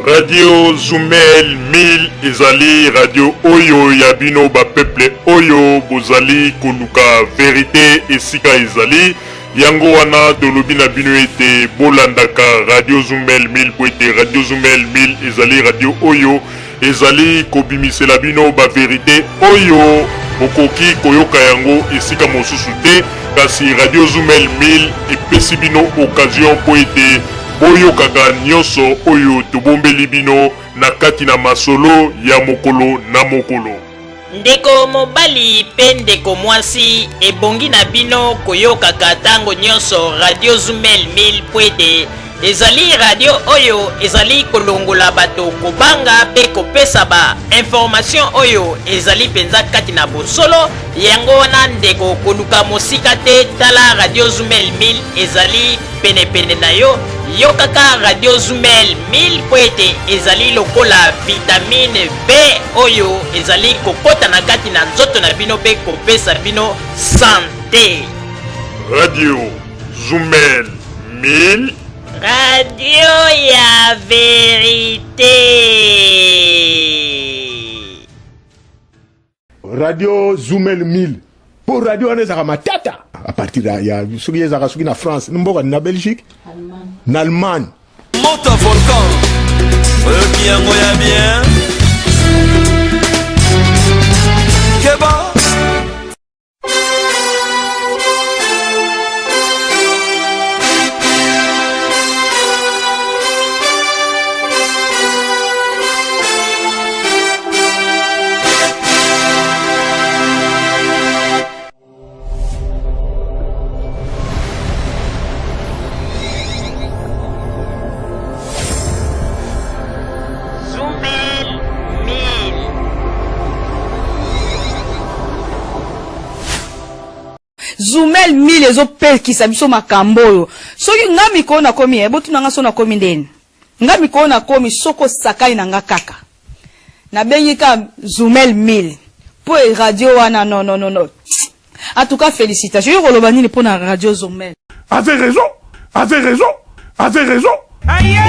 Radio Zumel 1000 ezali radio oyo ya bino ba peuple oyo bozali koluka vérité esika ezali yango wana tolobi na bino ete bolandaka Radio Zumel 1000 po ete Radio Zumel 1000 ezali radio oyo ezali kobimisela bino ba vérité oyo bokoki koyoka yango esika mosusu te kasi Radio Zumel 1000 epesi bino occasion po ete boyokaka nyonso oyo tobombeli bino na kati na masolo ya mokolo na mokolo. Ndeko mobali pe ndeko mwasi ebongi na bino koyokaka tango nyonso Radio Zumel 1000 po ete ezali radio oyo ezali kolongola bato kobanga pe kopesa ba information oyo ezali penza kati na bosolo yango wana ndeko koluka mosika te tala Radio Zumel 1000 ezali pene na yo yokaka Radio Zumel 1000 po ete ezali lokola vitamine B oyo ezali kokota na kati na nzoto na bino pe kopesa bino santé. Radio Zumel 1000 Radio ya vérité. Radio Zumel 1000 pour radio anezaka matata à partir ya soki ezaka soki na France mboka na Belgique na Allemagne Moto volcan oyo kiyango ya bien Keba Zumel 1000 ezopekisa biso makambo oyo soki nga mikolo na komi ebotu nanga so na komi ndeni nga mikolo na komi soko sakai na nga kaka na bengi ka Zumel 1000 po radio wana non en tout cas félicitations yo koloba nini po na Radio Zumel. Avez raison aïe.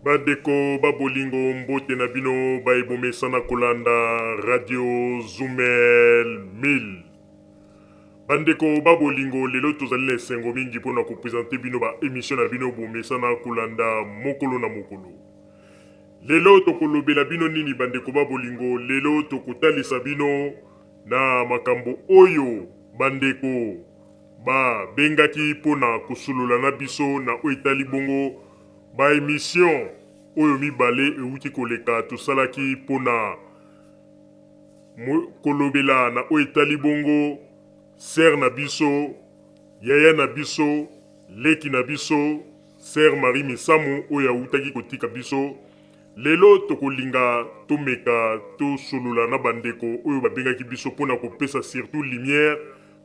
Badeko babolingo mbote na bino baibomesana kolanda Radio Zumel 1000. Bandeko babolingo lelo tozali na esengo mingi mpona kopresente bino ba émission na bino bomesana kolanda mokolo na mokolo. Lelo tokolobela bino nini bandeko babolingo lelo tokotalisa bino na makambo oyo bandeko ba bengaki mpona kosolola na biso na oitali bongo ba émission oyo mibale euti koleka tosalaki mpona kolobela na oyo etali bongo ser na biso yaya na biso leki na biso ser Marie Misamu oyo autaki kotika biso. Lelo tokolinga tomeka tosolola na bandeko oyo babengaki biso mpona kopesa surtout lumière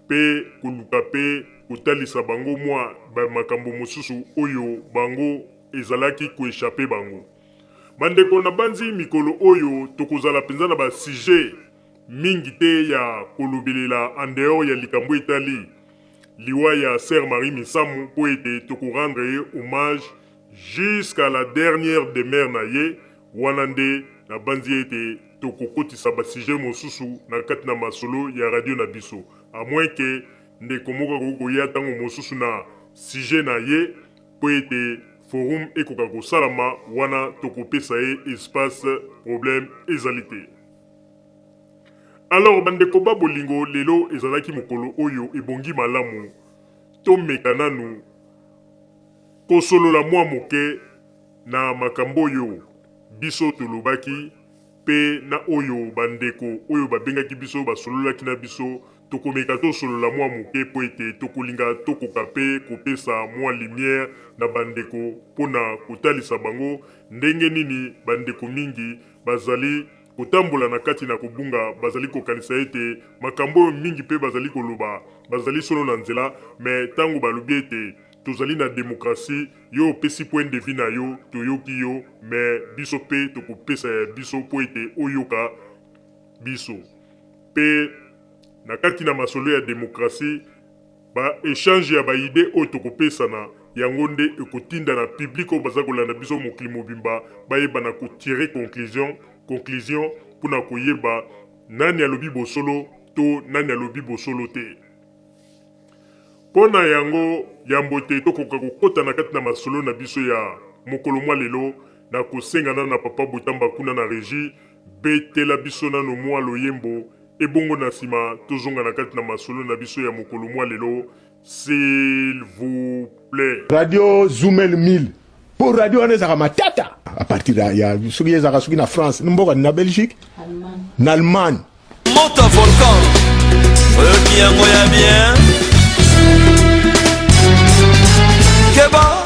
pe koluka pe kotalisa bango mwa makambo mosusu oyo bango ezalaki koéchappe bango. Bandeko na banzi mikolo oyo tokozala penza na ba sujet mingi te ya kolobelela en dehors ya likambo etali liwa ya Sœur Marie Misamu po ete tokorendre ye hommage jusqu'à la dernière demeure na ye wana nde na banzi ete tokokotisa ba sujet mosusu na kati na masolo ya radio na biso à moins que ndeko moko koya tango mosusu na sujet na ye po ete forum ekoka kosalama wana tokopesa ye espace problème ezalité. Alors bandeko babolingo lelo ezalaki mokolo oyo ebongi malamu tomeka nanu kosolola mwa moke na makambo oyo biso tolobaki pe na oyo bandeko oyo babengaki biso basololaki na biso tokomeka tosolola mwa moke po ete tokolinga tokoka pe kopesa mwa lumière na bandeko mpona kotalisa bango ndenge nini bandeko mingi bazali kotambola na kati na kobunga, bazali kokanisa ete makambo oyo mingi pe bazali koloba bazali solo na nzela, me tango balobi ete tozali na demokrasi yo opesi point de vue na yo toyoki yo, me biso pe tokopesa ya biso po ete oyoka biso. Pe na kati na masolo ya demokrasi ba échange ya baide oyo tokopesana yango nde ekotinda na public oyo baza kolanda biso mokili mobimba bayeba na kotire conclusion mpona koyeba nani alobi bosolo to nani alobi bosolo te. Pona yango yambo te tokoka kokota na kati na masolo na biso ya mokolo mwa lelo na kosengana na papa Botamba kuna na régie betela biso nano mwa loyembo ebongo na sima tozonga na kati na masolo na biso ya mokolo mwa lelo, s'il vous plaît. Radio Zoumel 1000 pour radio anezaka matata à partir ya soki ezaka soki na France mboka na Belgique na Allemagne Monte volcan qui yango ya bien Keba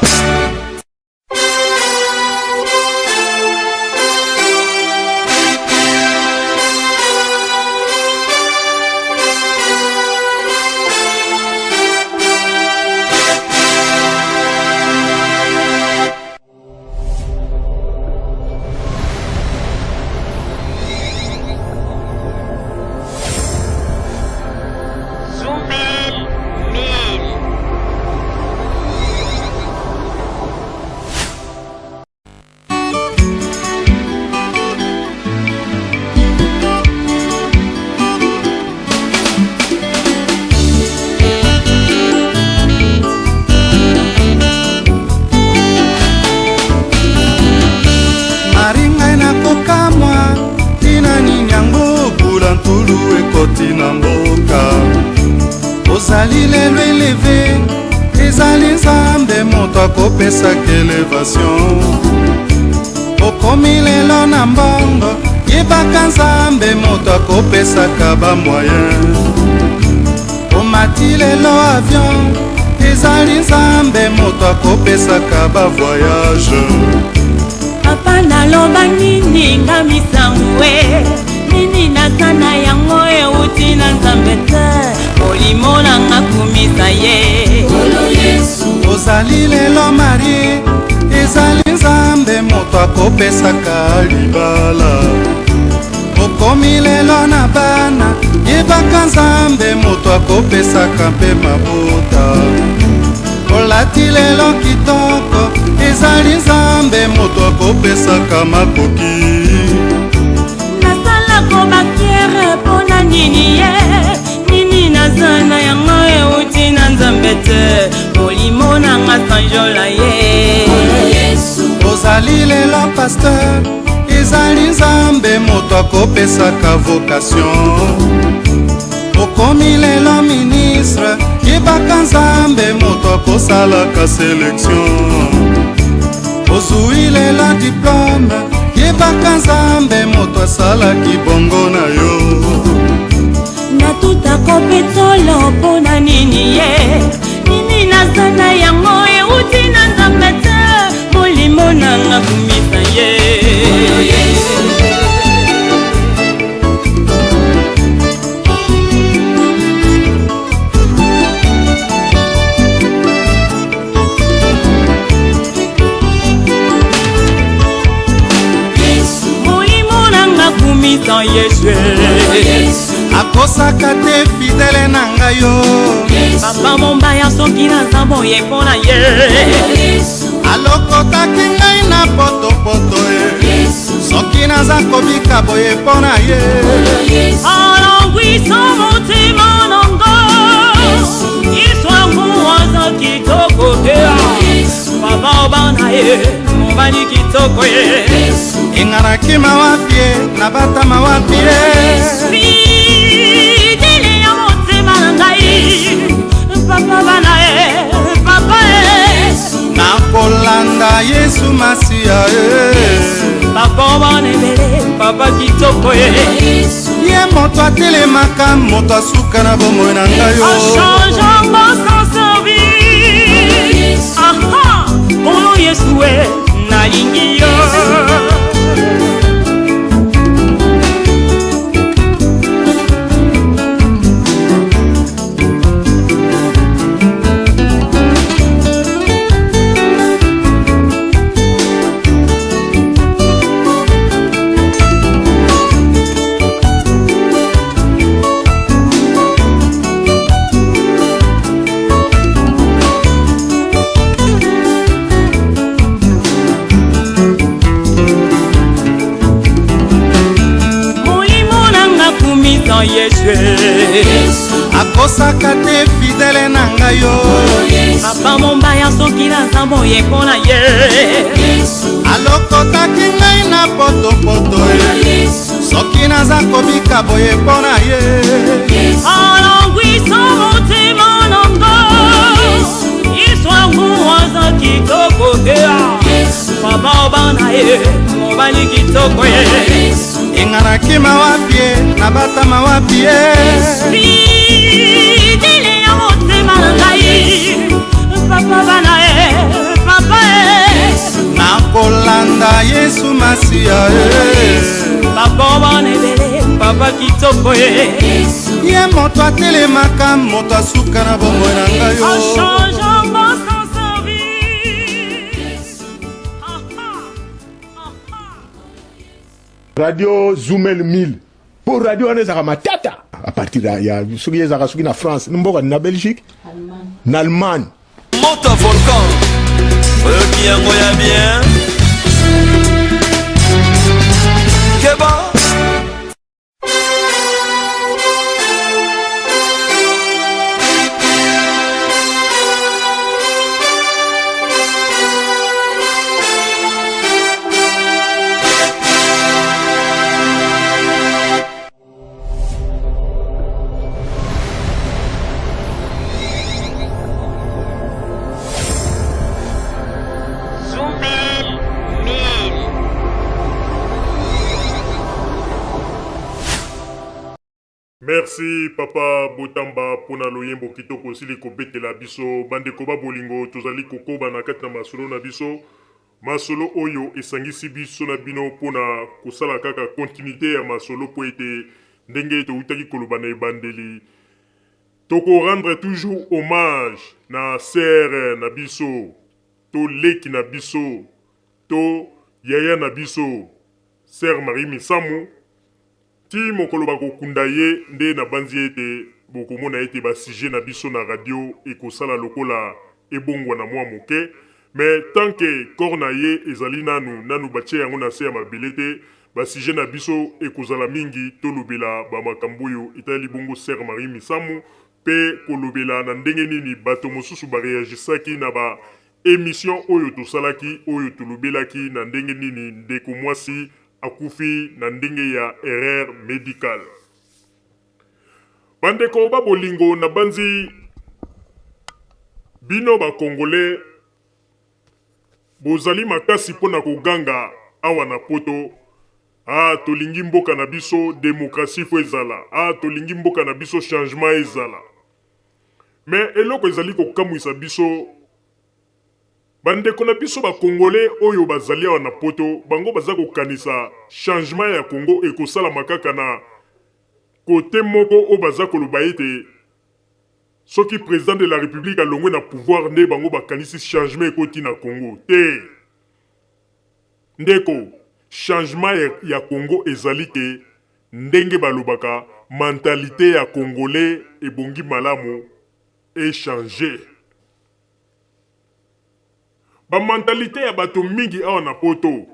kopesaka elevation okomi lelo na mbongo yebaka nzambe moto akopesaka bamoyen omati lelo avion ezali nzambe moto akopesaka bavoyage papa naloba nini nga misango nini nasana yango euti na nzambe te molimo nanga kumisa ye ozali lelo marie ezali nzambe moto akopesaka libala okomi lelo na bana yebaka nzambe moto akopesaka mpe mabota olati lelo kitoko ezali nzambe moto akopesaka makoki nasalako bakiere mpona nini ye nini nazana yango euti na nzambe te molimo nanga sanjola ye ozali lelo paster ezali nzambe moto akopesaka vocation okomi lelo ministre yebaka nzambe moto akosalaka sélection ozwi lelo diplome yebaka nzambe moto asalaki bongo na yo natutako petolo mpona nini ye nini nazana yango euti na nzambe te molimo nanga kumisa ye molimo nanga kumisa Yesu akosaka te fidele na ngai yo papa mombaya soki naza boye mpona ye alokotaki ngai na potopoto ye soki naza kobika boye mpona ye alongwisa motema nanga iswangu aza kitoko te papa obana ye mobali kitoko ye enganaki mawapi ye na bata mawapi ye papa bana papa nakolanda Yesu Masiya papa papa banebele papa kitoko ye moto atelemaka moto asuka na bomoi na ngai yo achangeango sans servir aha oyo yesu e nalingi yo akosaka te fidele na ngai yo papa mombaya soki naza boye mpona ye alokotaki ngai na potopoto soki naza kobika boye mpona ye alangwisa motema nanga iswangu aza kitoko te papa obana ye mobali kitoko ye enganaki mawapi ye nabata mawapi ye fidele ya motema na ngai papa bana ye papa ye nakolanda yesu masiya ye papa banebele papa kitoko ye ye moto atelemaka moto asuka na bomoi na ngai yo achangeango sans servir radio Zoumel 1000 pour radio wana ezaka matata à partir ya soki ezaka soki na France mboka na Belgique na Allemagne Monta volcan oyo kiyango ya bien Keba Merci papa Botamba pona loyembo kitoko sili kobetela biso bandeko ba bolingo tozali kokoba na kati na masolo na biso masolo oyo esangisi biso na bino pona kosala kaka continuité ya masolo po ete ndenge toutaki koloba na ebandeli toko rendre toujours hommage na sœur na biso to leki na biso to yaya na biso sœur Marie Misamu ti mokolo bakokunda ye nde na banzi ete bokomona ete basije na biso na radio ekosala lokola ebongwa na mwa moke mais tant que corps na ye ezali nanu batie yango na se ya mabele te basije na biso ekozala mingi tolobela bamakambo oyo etali bongo sœur Marie Misamu pe kolobela na ndenge nini bato mosusu bareagisaki na ba émission oyo tosalaki oyo tolobelaki na ndenge nini ndeko mwasi akufi na ndenge ya erreur médicale. Bandeko ba bolingo na banzi bino ba Congolais bozali makasi pona koganga awa na poto tolingi mboka na biso démocratie fo ezala tolingi mboka na biso changement ezala mais eloko ezali kokamwisa biso bandeko na biso ba Congolais oyo bazali awa na poto bango baza kokanisa changement ya Congo ekosala makaka na kote moko o baza koloba ete soki président de la République alongwe na pouvoir nde bango bakanisi changement ekoti na Congo te ndeko changement ya Congo ezali te ndenge balobaka mentalité ya Congolais ebongi malamu échanger ba mentalité ya bato mingi awa na poto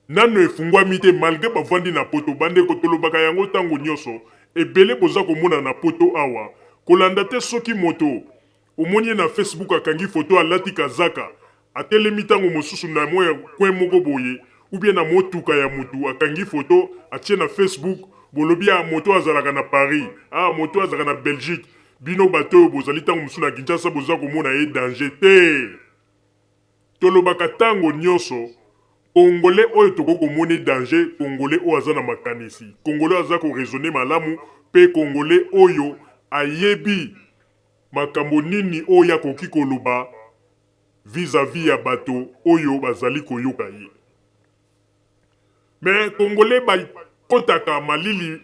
nano efungwami te malgré bavandi na poto bandeko tolobaka yango tango nyonso ebele boza komona na poto awa kolanda te soki moto omoni na Facebook akangi foto alati kazaka atelemi tango mosusu na moya kwen moko boye ou bien na motuka ya mutu akangi foto atie na Facebook bolobi ya moto azalaka na Paris moto azalaka na Belgique bino bato bozali tango mosusu na Kinshasa boza komona ye danger te tolobaka tango nyonso Congolais oyo toko mone danger, Congolais oyo aza na makanisi, Congolais aza ko raisonner malamu, pe Congolais oyo ayebi makambo nini oyo akoki koloba vis-à-vis ya bato oyo bazali koyoka ye. Mais Congolais bakotaka malili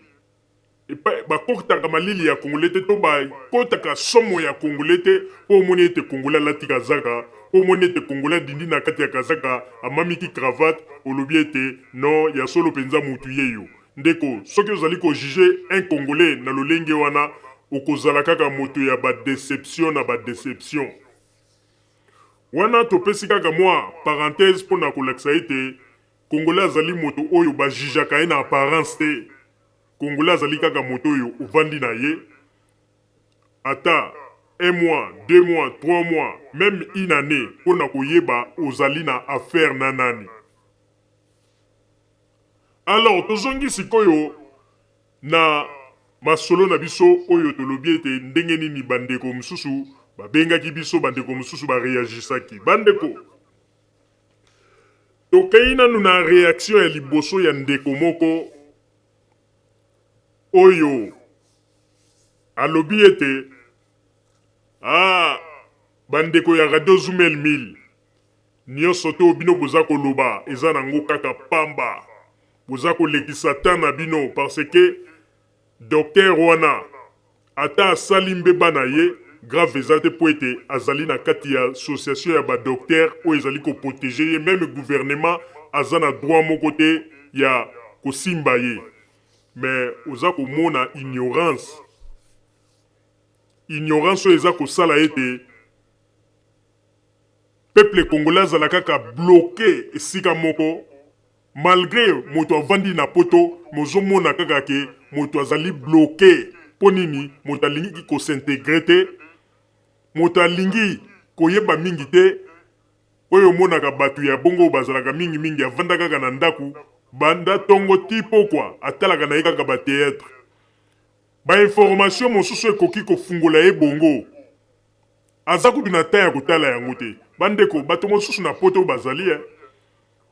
bakotaka malili ya Congolais te to bakotaka somo ya Congolais te po moni ete Congolais alati kazaka, po moni ete Congolais dindi na kati ya kazaka amamiki cravate olobi ete non ya solo penza mutu yeyo. Ndeko soki ozali ko juger un Congolais na lolenge wana okozala kaka moto ya ba déception na ba déception. Wana topesi kaka mwa parenthèse pona kolakisa ete Congolais azali moto oyo ba jijaka ye na apparence te. Congolais azali kaka moto oyo ovandi na ye ata 1 mois, 2 mois, 3 mois, même une année pona koyeba ozali na affaire na nani. Alors tozongi sikoyo na masolo na biso oyo tolobi ete ndenge nini bandeko mususu babengaki biso bandeko mususu bareagisaki. Bandeko tokei nanu na réaction ya liboso ya ndeko moko oyo alobi ete bandeko ya Radio Zumel 1000 nyonso te bino boza koloba eza nango kaka pamba, boza kolekisa ta na bino parce que docteur wana ata asali mbeba na ye grave eza te po ete azali na kati ya association ya badocteur oyo ezali koprotege ye, même gouvernement aza na droit moko te ya kosimba ye. Mais oza komona ignorance oyo eza kosala ete peuple congolais azala kaka bloqué esika moko malgré moto avandi na poto mozomona kaka ke moto azali bloqué. Po nini moto alingi kosintegre te, moto alingi koyeba mingi te. Oyo monaka bato ya bongo bazalaka mingi avanda kaka na ndaku banda tongo ti pokwa atalaka na ye kaka ba théâtre. Ba information mosusu ekoki kofungola ye bongo aza kutu na ta ya kotala yango te. Bandeko bato mosusu na poto bazali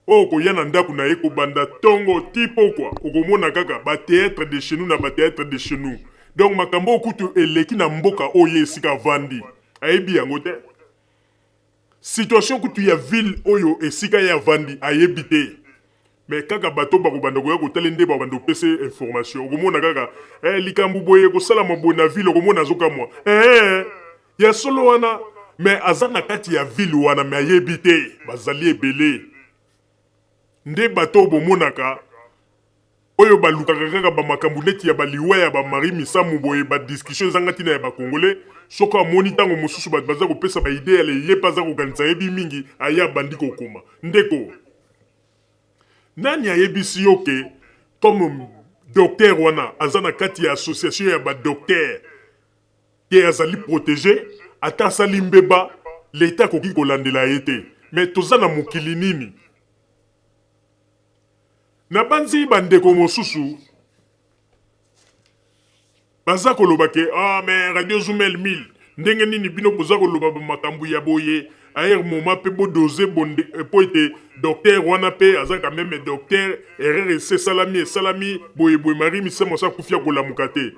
oyo koya na ndaku na ye kobanda tongo ti pokwa okomona kaka ba théâtre de chez nous na ba théâtre de chez nous. Donc makambo okutu eleki na mboka oyo esika vandi ayebi yango te. Situation kutu ya ville oyo esika ya vandi ayebi te. Mais kaka bato bakobanda koya kotala nde babanda kopesa information okomona kaka likambo boye kosala maboye na ville okomona azokamwa ya solo wana. Mais aza na kati ya ville wana me ayebi te bazali ebele nde bato bomonaka oyo balukaka kaka bamakambo neti ya baliwa ya bamari misamu boye badiscussion ezanga ntina ya bakongole soko amoni ntango mosusu bato baza kopesa baide ya leye mpe aza kokanisa yebi mingi aya bandi kokoma. Ndeko nani ayebisi yo ke comme docteur wana aza na kati ya association ya badocteur ke azali protege ata asali mbeba leta akoki kolandela ye te. Mais toza na mokili nini na banzi bandeko mosusu baza koloba ke mais Radio Zumel 1000 ndenge nini bino boza koloba makambo ya boye ayer moma pe bodoze bonde po ete docteur wana pe aza quand même docteur RRC salami boye mari misemo sa kufia kolamuka te.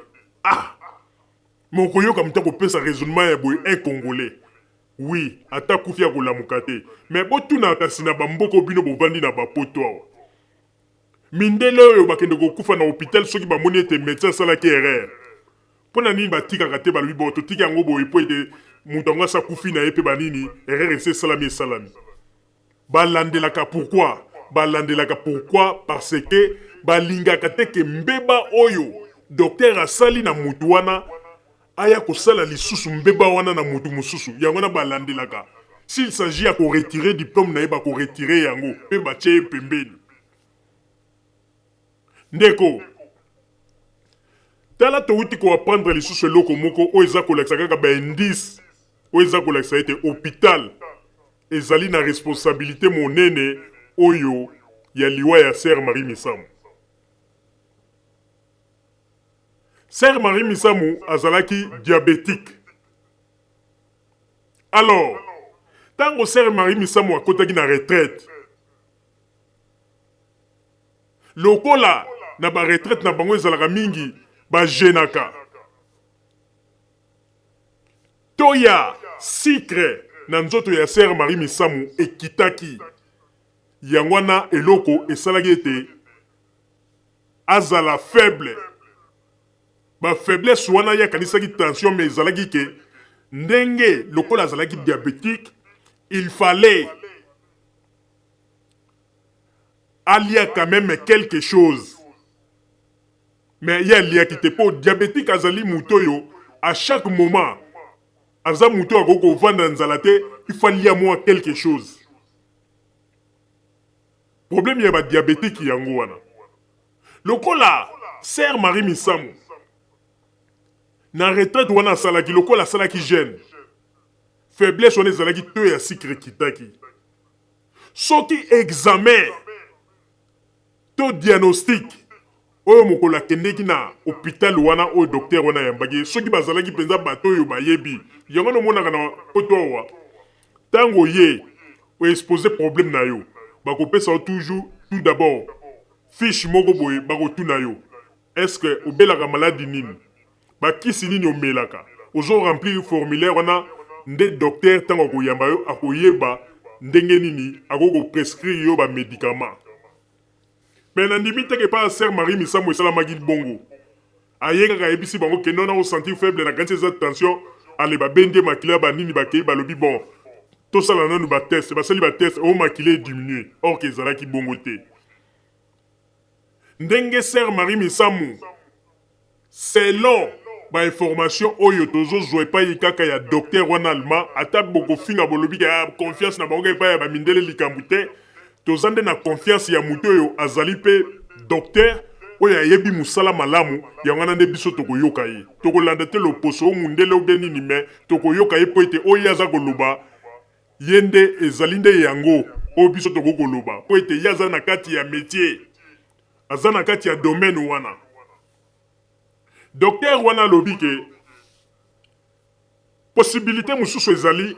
Moko yoka mta kopesa raisonnement ya boye un Congolais. Oui, ata kufia kolamuka te. Mais botuna kasina bamboko bino bovandi na bapoto. Mindele oyo bakende kokufa na hôpital soki bamoni ete médecin salaki erreur. Pona nini batikaka te balobi bo totiki yango boye po ete moto yango asa kufi na ye mpe banini erreur ese salami. Balandelaka pourquoi? Balandelaka pourquoi? Parce que balingaka te ke mbeba oyo docteur asali na mutu wana aya kosala lisusu mbeba wana na mutu mususu yango na balandelaka. S'il s'agit ya koretirer diplôme na ye bakoretirer yango mpe batie ye pembeni. Ndeko tala touti ko apprendre lisusu eloko moko oyo eza kolakisa kaka baindice oyo eza kolakisa ete hôpital ezali na responsabilité monene oyo ya liwa ya Sœur Marie Misamu. Sœur Marie Misamu azalaki diabétique. Alors tango Sœur Marie Misamu akotaki na retraite lokola na ba retraite na bango ezalaka mingi bajenaka toya sikre na nzoto ya Sœur Marie Misamu ekitaki yango wana eloko esalaki ete azala faible ba faiblesse wana yakanisaki tension mais ezalaki ke ndenge lokola azalaki diabétique il fallait alia quand même quelque chose mais ya lia ki te po diabétique azali mutoyo à chaque moment aza muto akoko vanda nzala te il faut lia moi quelque chose problème ya ba diabétique yango wana lokola Sœur Marie Misamu na retraite wana asalaki lokola asalaki jeune faiblesse wana ezalaki to ya sikre kitaki soki examen to diagnostic oyo mokolo akendeki na hôpital wana oyo docteur wana yambaki soki bazalaki mpenza bato oyo bayebi yango nomonaka na poto awa ntango ye oexpose problème na yo bakopesa yo toujours tout d'abord fiche moko boye bakotuna yo est-ce que obelaka maladi nini bakisi nini omelaka ozo remplir formulaire wana nde docteur ntango akoyamba yo akoyeba ndenge nini akoko prescrire yo bamédicament mais nandimi teke pa Sœur Marie Misamu esalamaki bongo aye kaka ayebisi bango kende wana osentir faible na kanisi eza tension ale babende makila banini bakei balobi bon tosala nanu bateste basali bateste o makila ediminue or ke ezalaki bongo te ndenge Sœur Marie Misamu selon bainformation oyo tozozwa epai kaka ya docteur wana allemand ata bokofinga bolobi ya confiance na bango epai ya bamindele likambo te toza nde na confiance ya moto oyo azali mpe docteur oyo ayebi mosala malamu yango wana nde biso tokoyoka ye tokolanda te loposo o mundele obe nini me tokoyoka ye mpo ete oyo aza koloba ye nde ezali nde yango oyo biso tokokoloba mpo ete ye aza na kati ya métier aza na kati ya domaine wana docteur wana alobi ke possibilité mosusu ezali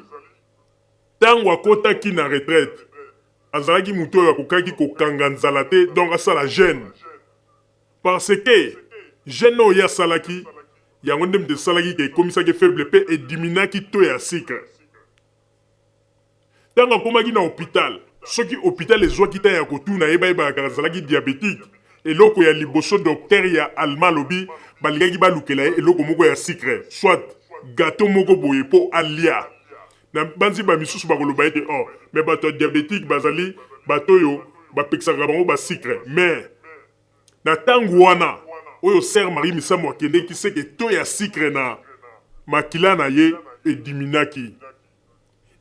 ntango akotaki na retraite azalaki moto oyo akokaki kokanga nzala te donc asala jeune parce que jeune oyo asalaki yango nde moto esalaki ke ekomisaki faible mpe ediminaki to ya sikre ntango akomaki na hôpital soki hôpital ezwaki ta ya kotuna yebaka azalaki diabétique eloko ya liboso docteur ya allemand lobi balingaki balukela ye eloko moko ya sikre soit gâteau moko boye mpo alia na banzi bamisusu bakoloba ete oh me bato ya diabétique bazali bato oyo bapekisaka bango basikre mais na ntango wana oyo Sœur Marie Misamu akendeki seke to ya sikre na makila na ye ediminaki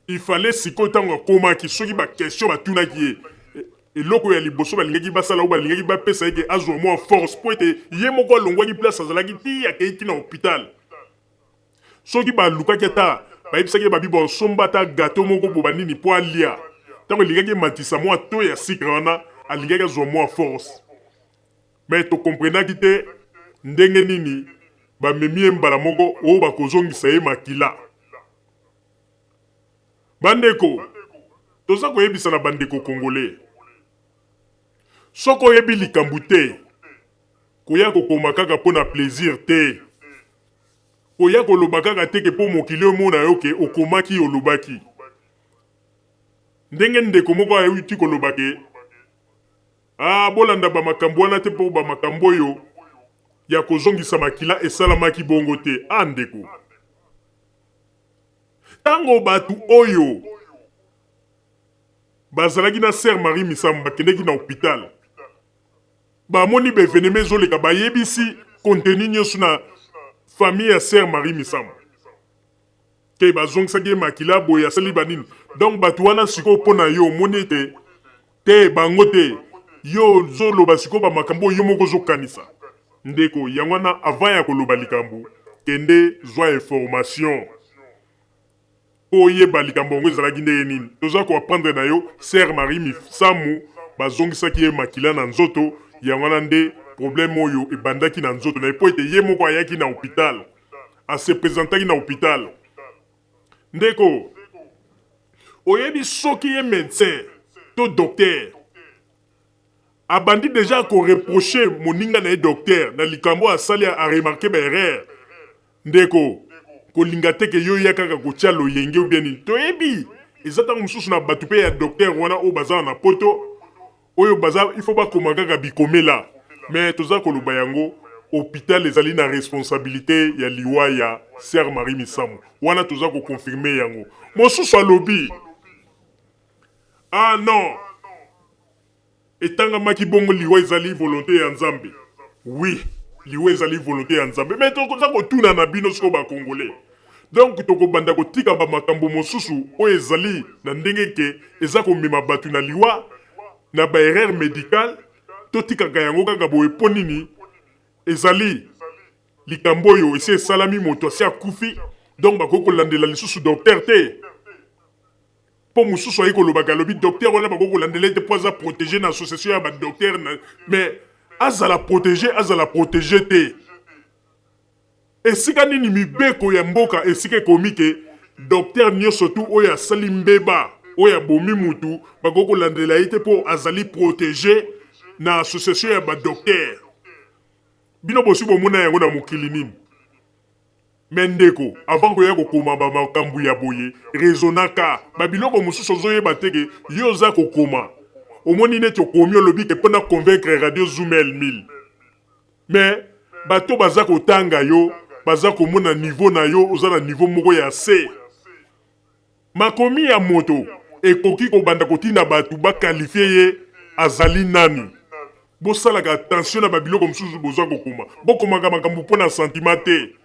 il fallait sikoyo ntango akomaki soki bakestion batunaki ye eloko ya liboso balingaki basala oyo balingaki bapesa eke azwa mwa force mpo ete ye moko alongwaki place azalaki ti akeiki na hôpital soki balukaki ata bayebisaki babi bosomba ata gato moko bo banini mpo alia ntango elingaki ematisa mwa to ya sikre wana alingaki azwa mwa force me tokomprenaki te ndenge nini bamemi ye mbala moko oyo bakozongisa ye makila bandeko toza koyebisa na bandeko congolais soki oyebi likambo te koya kokoma kaka mpo na plaisir te koya koloba kaka teke mpo mokili omona yo ke okomaki olobaki ndenge ndeko moko ayuti koloba ke bolanda bamakambo wana te mpo bamakambo oyo ya kozongisa makila esalamaki bongo te ndeko ntango bato oyo bazalaki na Sœur Marie Misamu bakendeki na hôpital bamoni beveneme ezoleka bayebisi kontenu nyonso na famille ya Sœur Marie Misamu ke bazongisaki ye makila boye asali banini donc bato wana sikoyo mpo na yo omoni ete te bango te yo zoloba sikoyo bamakambo oyo yo moko ozokanisa ndeko yango wana avant ya koloba likambo kende zwa information po oyeba likambo yango ezalaki ndenge nini toza koaprendre na yo Sœur Marie Misamu bazongisaki ye makila na nzoto yango wana nde problème oyo ebandaki na nzoto na ye po ete ye moko ayaki na hôpital ase présentaki na hôpital ndeko oyebi soki ye médecin to docteur abandi déjà ko reprocher moninga na docteur na likambo asali a remarquer ba erreur ndeko kolinga te ke yo yakaka kotia loyenge ou bien toyebi ezata mususu na batu pe ya docteur wana o baza na poto oyo baza il faut pas komaka bikomela mais toza koloba yango hôpital ezali na responsabilité ya liwa ya Sœur Marie Misamu wana toza ko confirmer yango mosusu alobi ah non etanga maki bongo liwa ezali volonté ya Nzambe oui liwa ezali volonté ya Nzambe mais toza kotuna na bino siko ba congolais donc tokobanda kotika ba makambo mosusu oyo ezali na ndenge ke eza komema batu na liwa na ba erreur médicale totikaka yango kaka boye po nini ezali likambo oyo esi esalami moto asi akufi donc bakoki kolandela lisusu docteur te po mosusu ayi kolobaka alobi docteur wana bakoki kolandela ete po aza protégé na association ya badocteur mais azala protégé te esika nini mibeko ya mboka esika ekomi ke docteur nyonso tu oyo asali mbeba oyo abomi mutu bakoki kolandela ye te po azali protégé na association ya badocteur bino bosi bomona yango na mokili nini me ndeko avant koya kokoma bamakambo ya boye raisonnaka babiloko mosusu ozoyeba teke yo oza kokoma omoni neti okomi olobi ke mpona convaincre radio Zoomel 1000 me bato baza kotanga yo baza komona niveau na yo oza na niveau moko ya se makomi ya moto ekoki kobanda kotina bato bakalifie ye azali nani bosalaka attention na babiloko mosusu boza kokoma bokomaka makambo mpona sentiment te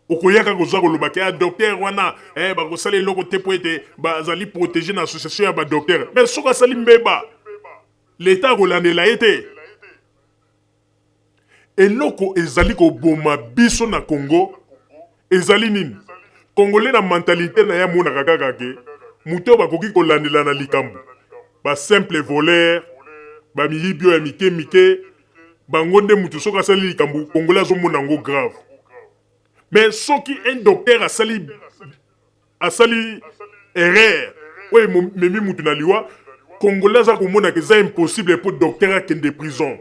okoyaka koza kolobaki ya docteur wana bakosala eloko te po ete bazali protégé na association ya badocteur mais soki asali mbeba leta akolandela ye te eloko ezali koboma biso na Congo ezali nini congolais na mentalité na ya monaka kaka ke muto bakoki kolandela na likambo ba simple voleur ba miyibio ya mike bango nde mutu soki asali likambo congolais azomona yango grave mais soki un docteur asali erreur oyo memi mutu na liwa congolais aza komona ke eza impossible po docteur akende prison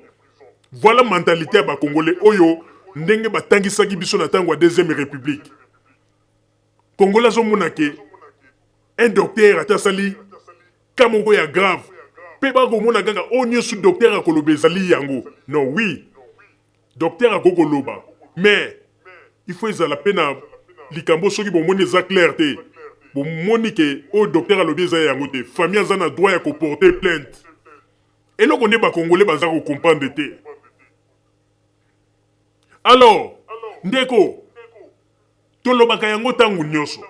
voilà mentalité ya bacongolais oyo ndenge batangisaki biso na ntango ya deuxième république congolais azomona ke un docteur ata asali ka moko ya grave mpe bakomona kaka oyo nyonso docteur akoloba ezali yango non oui docteur akokoloba mais il faut ezala mpe na likambo soki bomoni eza clair te bomoni ke oyo docteur alobi eza yango te famille aza na droit ya koporter plainte eloko nde bacongolais baza kocomprendre te alors ndeko tolobaka yango ntango nyonso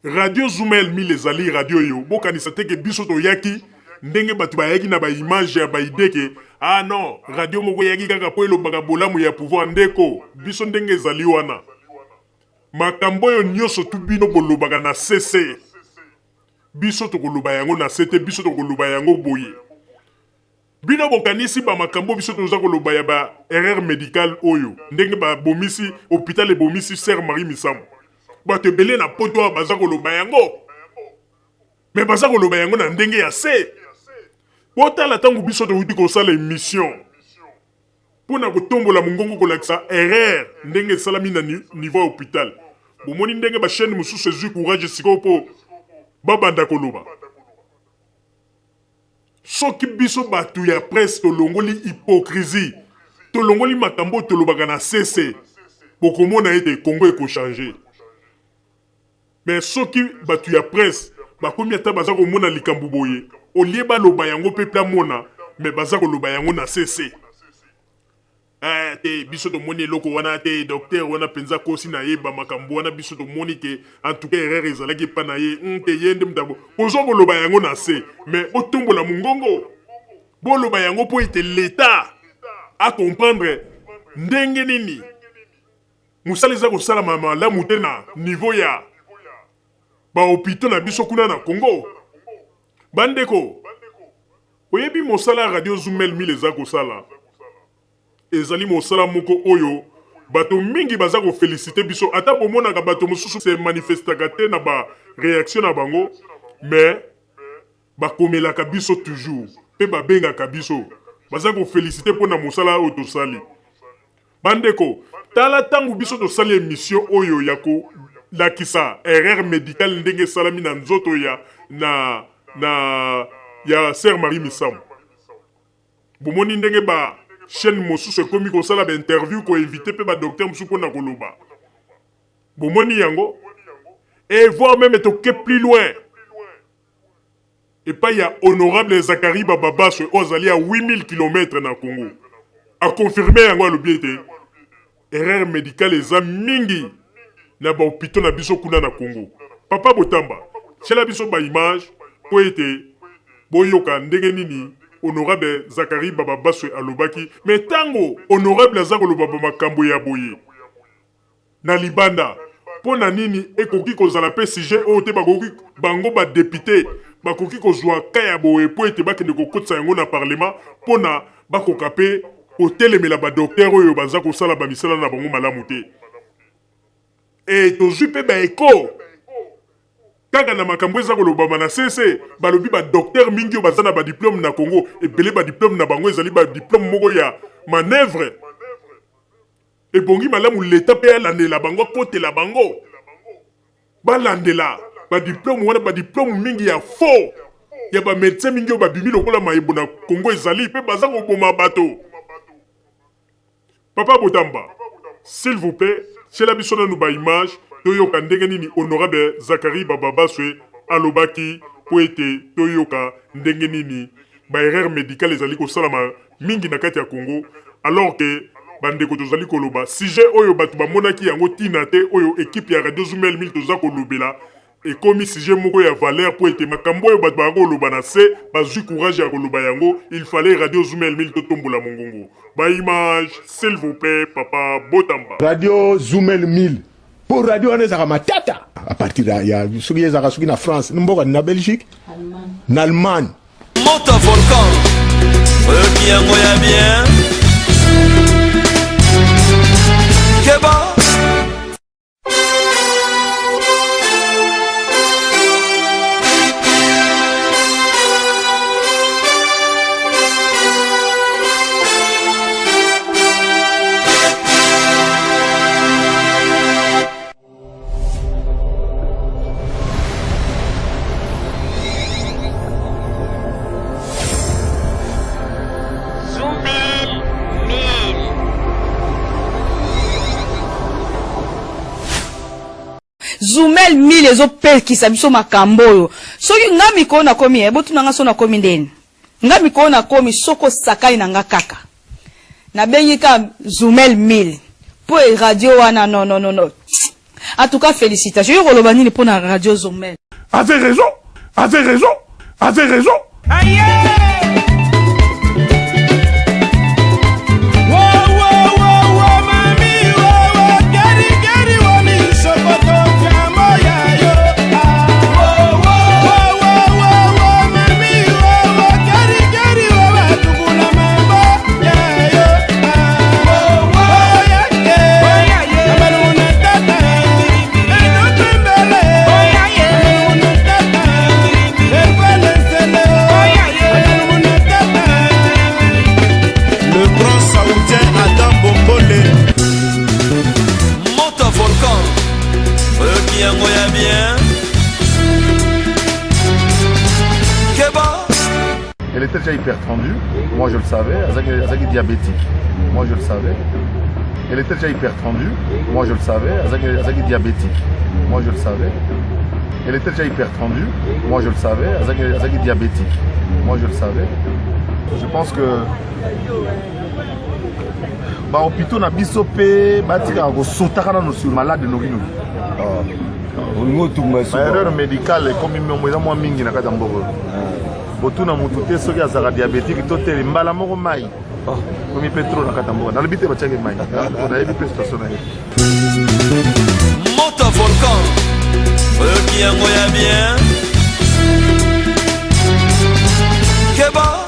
radio Zoomel 1000 ezali radio yo bokanisa te ke biso toyaki ndenge bato bayaki na baimage ya baide ke ah non radio moko yaki kaka po elobaka bolamu ya pouvoir ndeko biso ndenge ezali wana makambo oyo nyonso tu bino bolobaka na cc biso tokoloba yango na sete biso tokoloba yango boye bino bokanisi bamakambo biso toza koloba ya ba erreur médicale oyo ndenge babomisi hôpital ebomisi Sœur Marie Misamu bato ebele na poto baza koloba yango me baza koloba yango na ndenge ya se botala ntango biso towuti kosala émission mpona kotombola mongongo kolakisa erreur ndenge esalami na niveau ya hôpital bomoni ndenge bachaîne mosusu ezwi courage sikoyo mpo babanda koloba soki biso bato ya presse tolongoli hypocrisie tolongoli makambo tolobaka na cc bokomona ete Congo ekochange mais soki bato ya presse bakomi ata baza komona likambo boye olie baloba yango mpe pla mona me baza koloba yango na cc te biso tomoni eloko wana te docteur wana mpenza kosi na yeba makambo wana biso tomoni ke en tout cas erreur ezalaki epa na ye te ye nde mutabo boza koloba yango na se mais botombola mongongo boloba yango mpo ete leta acomprendre ndenge nini mosala eza kosalama malamu te na niveau ya bahôpitaux na biso kuna na Congo bandeko oyebi mosala ya radio Zoomel 1000 eza kosala ezali mosala moko oyo bato mingi baza kofélicité biso ata bomonaka bato mosusu se manifestaka te na ba réaction na bango mais bakomelaka biso toujours pe babengaka biso baza kofélicité mpo na mosala oyo tosali. Bandeko, tala ntango biso tosali émission oyo ya kolakisa erreur médicale ndenge esalami na nzoto ya Sœur Marie Misamu. Bomoni ndenge ba chaîne mosusu ekomi kosala ba interview ko invité pe ba docteur mosusu mpona koloba. Bomoni yango et voire même toke plus loin. Et pas il y a honorable Zakari Bababaso ozali à 8000 km na Congo. A confirmé yango le bien été. Erreur médicale eza mingi na ba hôpital na biso kuna na Congo. Papa Botamba, c'est la biso ba image po été boyoka ndenge nini honorable Zakari Bababaso alobaki mais tango honorable Zakolo Baba makambo ya boye na libanda pona nini ekoki kozala pe sujet oyo te bakoki bango ba député bakoki kozwa kaya boye po ete bakende kokotisa yango na parlement pona bakoka pe kotelemela ba docteur oyo baza kosala bamisala na bango malamu te et tozwi pe ba eko kaka na makambo eza kolobama na sese balobi ba docteur mingi oyo baza na ba diplôme na Congo ebele ba diplôme na bango ezali ba diplôme moko ya manœuvre ebongi malamu leta pe alandela bango kotela bango balandela ba diplôme wana ba diplôme mingi ya faux ya ba médecin mingi oyo babimi lokola mayebo na Congo ezali pe baza koboma bato. Papa Botamba, s'il vous plaît, c'est la biso na nous ba image toyoka ndenge nini honorable Zakari Bababaswe alobaki po ete toyoka ndenge nini ba erreur médicale ezali kosalama mingi na kati ya Congo alors que bandeko tozali koloba sujet oyo bato bamonaki yango tina te oyo équipe ya Radio Zoumel 1000 toza kolobela ekomi sujet moko ya valeur po ete makambo oyo bato bakoloba na se bazwi courage ya koloba yango il fallait Radio Zoumel 1000 totombola mongongo ba image s'il vous plaît Papa Botamba. Radio Zoumel 1000 pour radio wana ezaka matata à partir ya soki ezaka soki na France mboka na Belgique na Allemagne Monte volcan qui yango ya bien Keba Zoumel 1000 ezopekisa biso makambo oyo soki nga mikolo na komi botu nanga so na komi ndeni nga mikolo na komi soko sakai na nga kaka nabengi ka Zoumel 1000 po radio wana non en tout cas félicitations yo koloba nini po na radio Zoumel. Avez raison Aïe! Elle était déjà hyper tendue, moi je le savais, elle est diabétique, moi je le savais. Elle était déjà hyper tendue, moi je le savais, elle est diabétique, moi je le savais. Elle était déjà hyper tendue, moi je le savais, elle est diabétique, moi je le savais. Je pense que bah hôpital na biso pe batika ko sotaka na sur malade no bino. Erreur médicale comme moi moi mingi na kata mboko. Botuna mutu te soki azaka diabétique to tele mbala moko mai. Comme pétrole na kata mboko. Na libité ba tchake mai. On a eu plus station na. Monte volcan qui yango ya bien Keba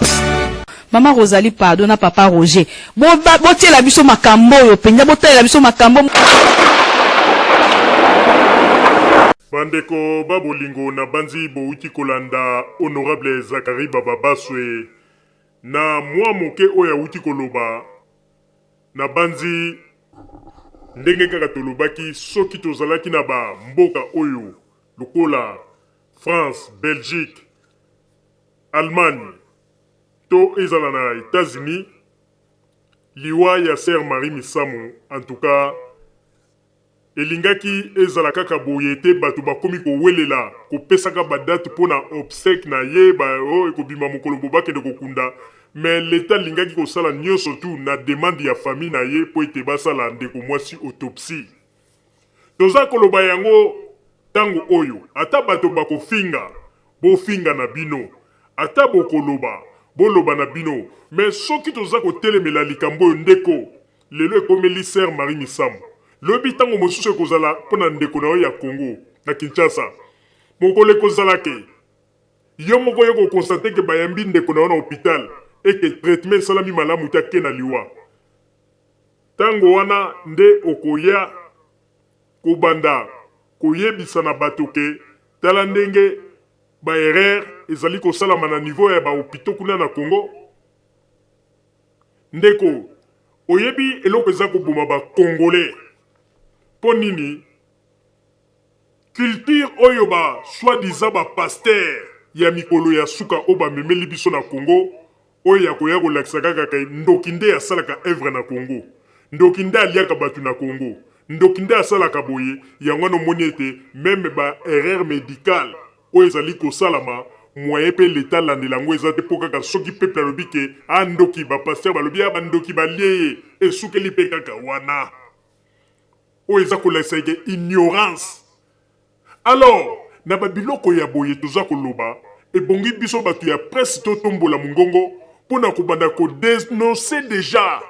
Maman Rosalie pardon na papa Roger. Botiela biso makambo yo penya botiela biso makambo. Bandeko babolingo na banzi bouti kolanda honorable Zakari Bababaswe na mwa moke oyo awuti koloba na banzi ndenge kaka tolobaki soki tozalaki na ba mboka oyo lokola France, Belgique, Allemagne to ezala na États-Unis liwa ya Sœur Marie Misamu en tout cas elingaki ezala kaka boye te bato bakomi kowelela kopesaka badate mpona obsèque na ye oyo ekobima mokolo bobakende kokunda mais l'État lingaki kosala nyonso tu na demande ya famille na ye mpo ete basala ndeko mwasi autopsie. Toza koloba yango tango oyo ata bato bakofinga bofinga na bino, ata bokoloba boloba na bino, mais soki toza kotelemela likambo oyo ndeko lelo ekomeli Sœur Marie Misamu lobi tango mosusu ekozala mpona ndeko na oyo ya Congo na Kinshasa mokolo ekozala ke yo moko yo kokonstate ke bayambi ndeko na oyo na hôpital eke traitement esalami malamu te ake na liwa tango wana nde okoya kobanda koyebisa na bato ke tala ndenge baerreur ezali kosalama na niveau ya bahopito kuna na Congo. Ndeko oyebi eloko eza koboma bakongolais mpo nini culture oyo soi-disant bapaster ya mikolo ya suka oyo bamemeli biso na Congo oyo ya koya kolakisa kaka ndoki nde asalaka œuvre na Congo, ndoki nde aliaka bato na Congo, ndoki nde asalaka boye yango wana omoni ete meme erreur médicale oyo ezali kosalama moyen mpe leta landela yango eza te mpo kaka soki peuple alobi ke ndoki bapaster balobi bandoki balie ye esukeli mpe kaka wana oyo eza kolakisa eke ignorance. Alors na babiloko ya boye toza koloba ebongi biso bato ya presse totombola mongongo mpona kobanda kodénoncer déjà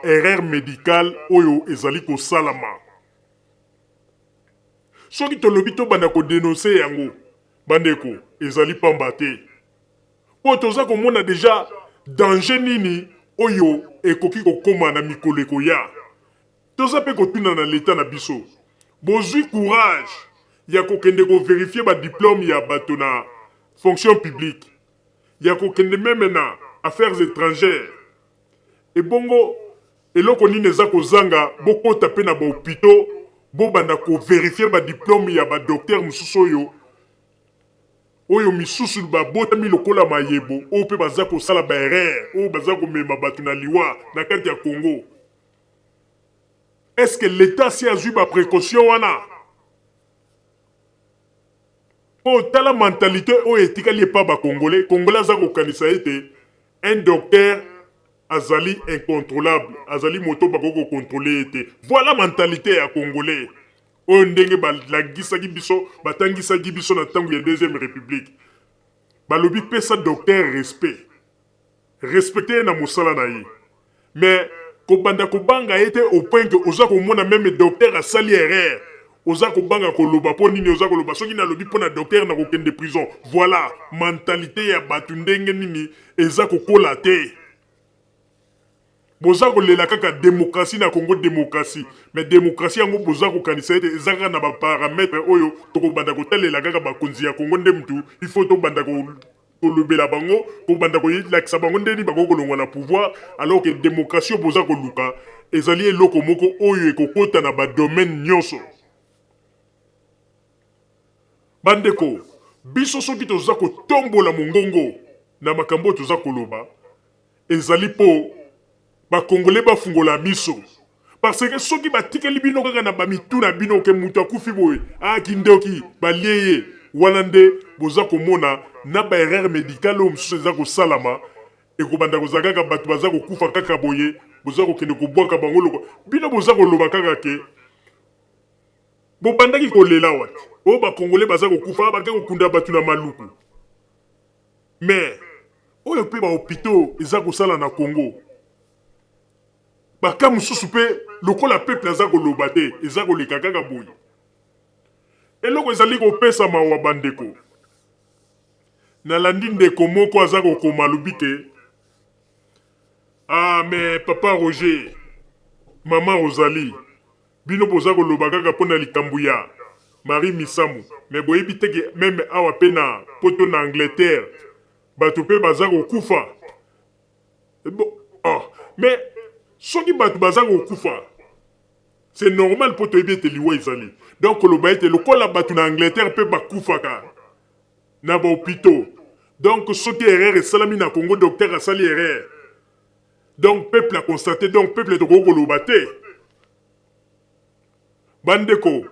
erreur médicale oyo ezali kosalama. Soki tolobi tobanda kodénoncer yango bandeko ezali pamba te po toza komona déjà danger nini oyo ekoki kokoma na mikolo ekoya. Toza mpe kotuna na leta na biso bozwi courage ya kokende kovérifie badiplôme ya bato na fonction publique, ya kokende meme na affaires étrangères ebongo eloko nini eza kozanga bokota mpe na bahopito bobanda kovérifie badiplôme ya badokter mosusu oyo misusu babotami lokola mayebo oyo mpe baza kosala baerreur oyo baza komema bato na liwa na kati ya Congo. Est-ce que l'État si azwi baprécaution wana po tala mentalité oyo etikali epa bakongolais congolais aza kokanisa ete un docteur azali incontrôlable, azali moto bakoko contrôler ete. Voilà mentalité ya congolais oyo ndenge balagisaki biso batangisaki biso na ntango ya deuxième république balobi pesa docteur respect respecte na mosala na ye mais kobanda kobanga ete au point que oza komona même docteur asali erreur oza kobanga koloba po nini oza koloba soki nalobi mpona docteur na kokende prison. Voilà mentalité ya bato ndenge nini eza kokola te. Boza kolela kaka démocratie na Congo démocratie mais démocratie yango boza kokanisa ete eza kaka na baparametre oyo tokobanda kotalela kaka bakonzi ya Congo nde mutu il faut tobanda kolobela bango kobanda koyelakisa bango ndeni bakokolongwa na pouvoir alors que démocratie boza koluka ezali eloko moko oyo ekokota na badomaine nyonso. Bandeko biso soki toza kotombola mongongo na makambo toza koloba ezali po bakongolais bafungola miso parce que soki batikeli bino kaka na bamitu na bino ke mutu akufi boye kindoki balie wana nde boza komona na baerreur médicale oyo mosusu eza kosalama ekobanda kozala kaka bato baza kokufa kaka boye boza kokende kobwaka bango loko bino boza koloba kaka ke bobandaki kolela wati oyo bakongolais baza kokufa bake kokunda bato na maluku mais oyo mpe bahopito eza kosala na Congo baka mosusu mpe lokola peuple aza koloba te eza koleka kaka boye eloko ezali kopesa mawa bandeko. Nalandi ndeko moko aza kokoma alobi ke mais papa Roger maman Rosalie bino boza koloba kaka mpona likambo ya Marie Misamu mais boyebi teke meme awa pe na poto na Angleterre bato pe baza kokufa. Bon, mais soki bato baza kokufa, c'est normal po toyebi ete liwa ezali. Donc koloba ete lokola bato na Angleterre pe bakufaka na bahôpitaux. Donc soki erreur esalami na Congo, docteur asali erreur. Donc peuple a constaté, donc peuple toko koloba te. Bandeko,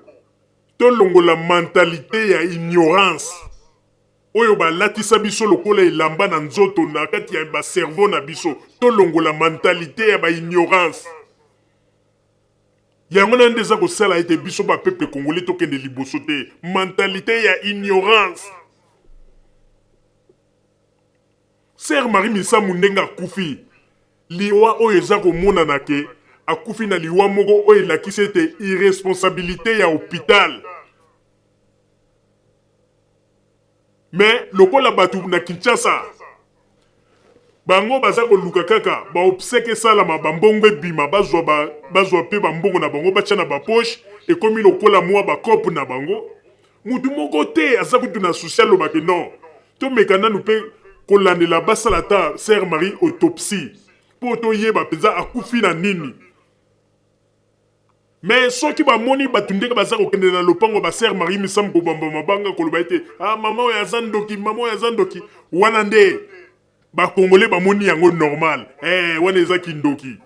tolongo la mentalité ya ignorance. Oyo ba latisa biso lokola elamba na nzoto na kati ya ba cerveau na biso. Tolongo la mentalité ya ba ignorance. Yango na ndeza ko sala ete biso ba peuple congolais tokende liboso te. Mentalité ya ignorance. Sœur Marie Misamu ndenga kufi. Liwa oyo eza komona na ke akufi na liwa moko oyo elakisi ete irresponsabilité ya hôpital. Mais lokola batu na Kinshasa bango baza koluka kaka ba obsèque salama bambongo ebima bazwa pe bambongo na bango batia na ba poche ekomi lokola mwa ba kope na bango. Mutu moko te aza kutu na social lobake non. To mekana nu pe kolandela basala ta Sœur Marie autopsie. Po to yeba peza akufi na nini. Mais soki ba moni batundeka baza kokende na lopango ba Sœur Marie Misamu ko bamba mabanga koloba ete maman ya zandoki wana nde ba congolais ba moni yango normal wana eza kindoki.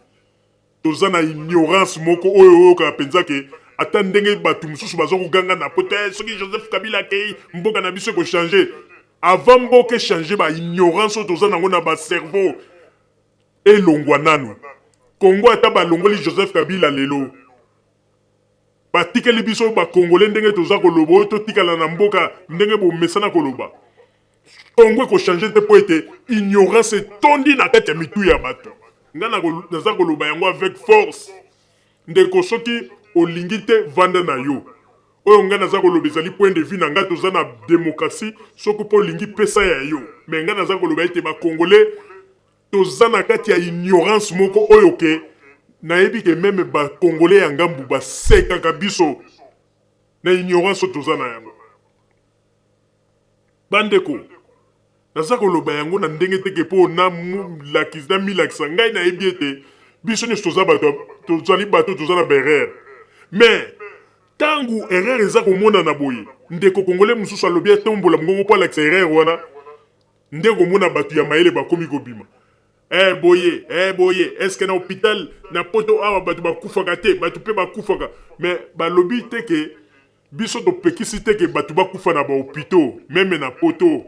Toza na ignorance moko oyo ka penza ke ata ndenge batu mususu baza koganga na pote soki Joseph Kabila kei mboka na biso ko changer avant mboka changer ba ignorance toza nango na ba cerveau elongwa nanu. Congo ata balongoli Joseph Kabila lelo. Batikeli biso ba Congolais ndenge toza koloba oyo totikala na mboka ndenge bomesana koloba. Congo ko changer te po ete ignorance tondi na kati ya mitu ya bato. Nga naza koloba yango avec force. Ndeko soki olingi te vanda na yo. Oyo nga naza koloba ezali point de vue na nga toza na démocratie soko po olingi pesa ya yo. Mais nga naza koloba ete ba Congolais toza na kati ya ignorance moko oyo ke nayebi ke meme ba Congolais ya ngambu basekaka biso na ignorance toza na yango. Bandeko, naza koloba yango na ndenge teke po na milakisa ngai nayebi ete biso nyonso toza bato tozali bato toza na berere. Mais tangu erreur eza komona na boye ndeko Congolais mususu alobi atombola mongongo po alakisa erreur wana nde komona bato ya mayele bakomi kobima. Boye, est-ce que na hôpital na poto awa batu bakufaka te, batu pe bakufaka. Mais balobi te ke biso to pekisi te ke batu bakufa na ba hôpitaux, même na poto.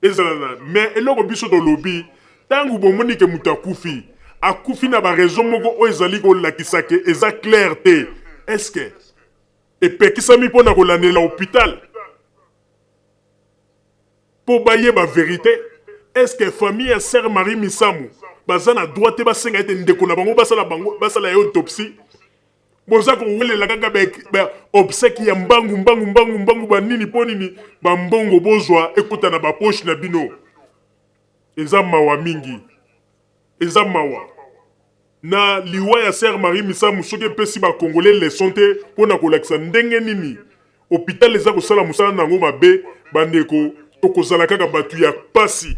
Ezala mais eloko biso to lobi, tangu bomoni ke mutu akufi na ba raison moko o ezali ko lakisa ke eza clair te. Est-ce que epekisa mi pona ko landela hôpital? Po baye ba vérité. Est-ce que famille ya Sœur Marie Misamu baza na droit te basenga ete ndeko na bango basala ya autopsie? Boza kowelela kaka ba obsèque ya mbangu banini po nini bambongo bozwa ekuta na ba poche na bino. Eza mawa mingi. Eza mawa. Na liwa ya Sœur Marie Misamu soki epesi ba Congolais leçon te pona kolakisa ndenge nini hôpital eza kosala mosala nango mabe bandeko tokozala kaka batu ya pasi.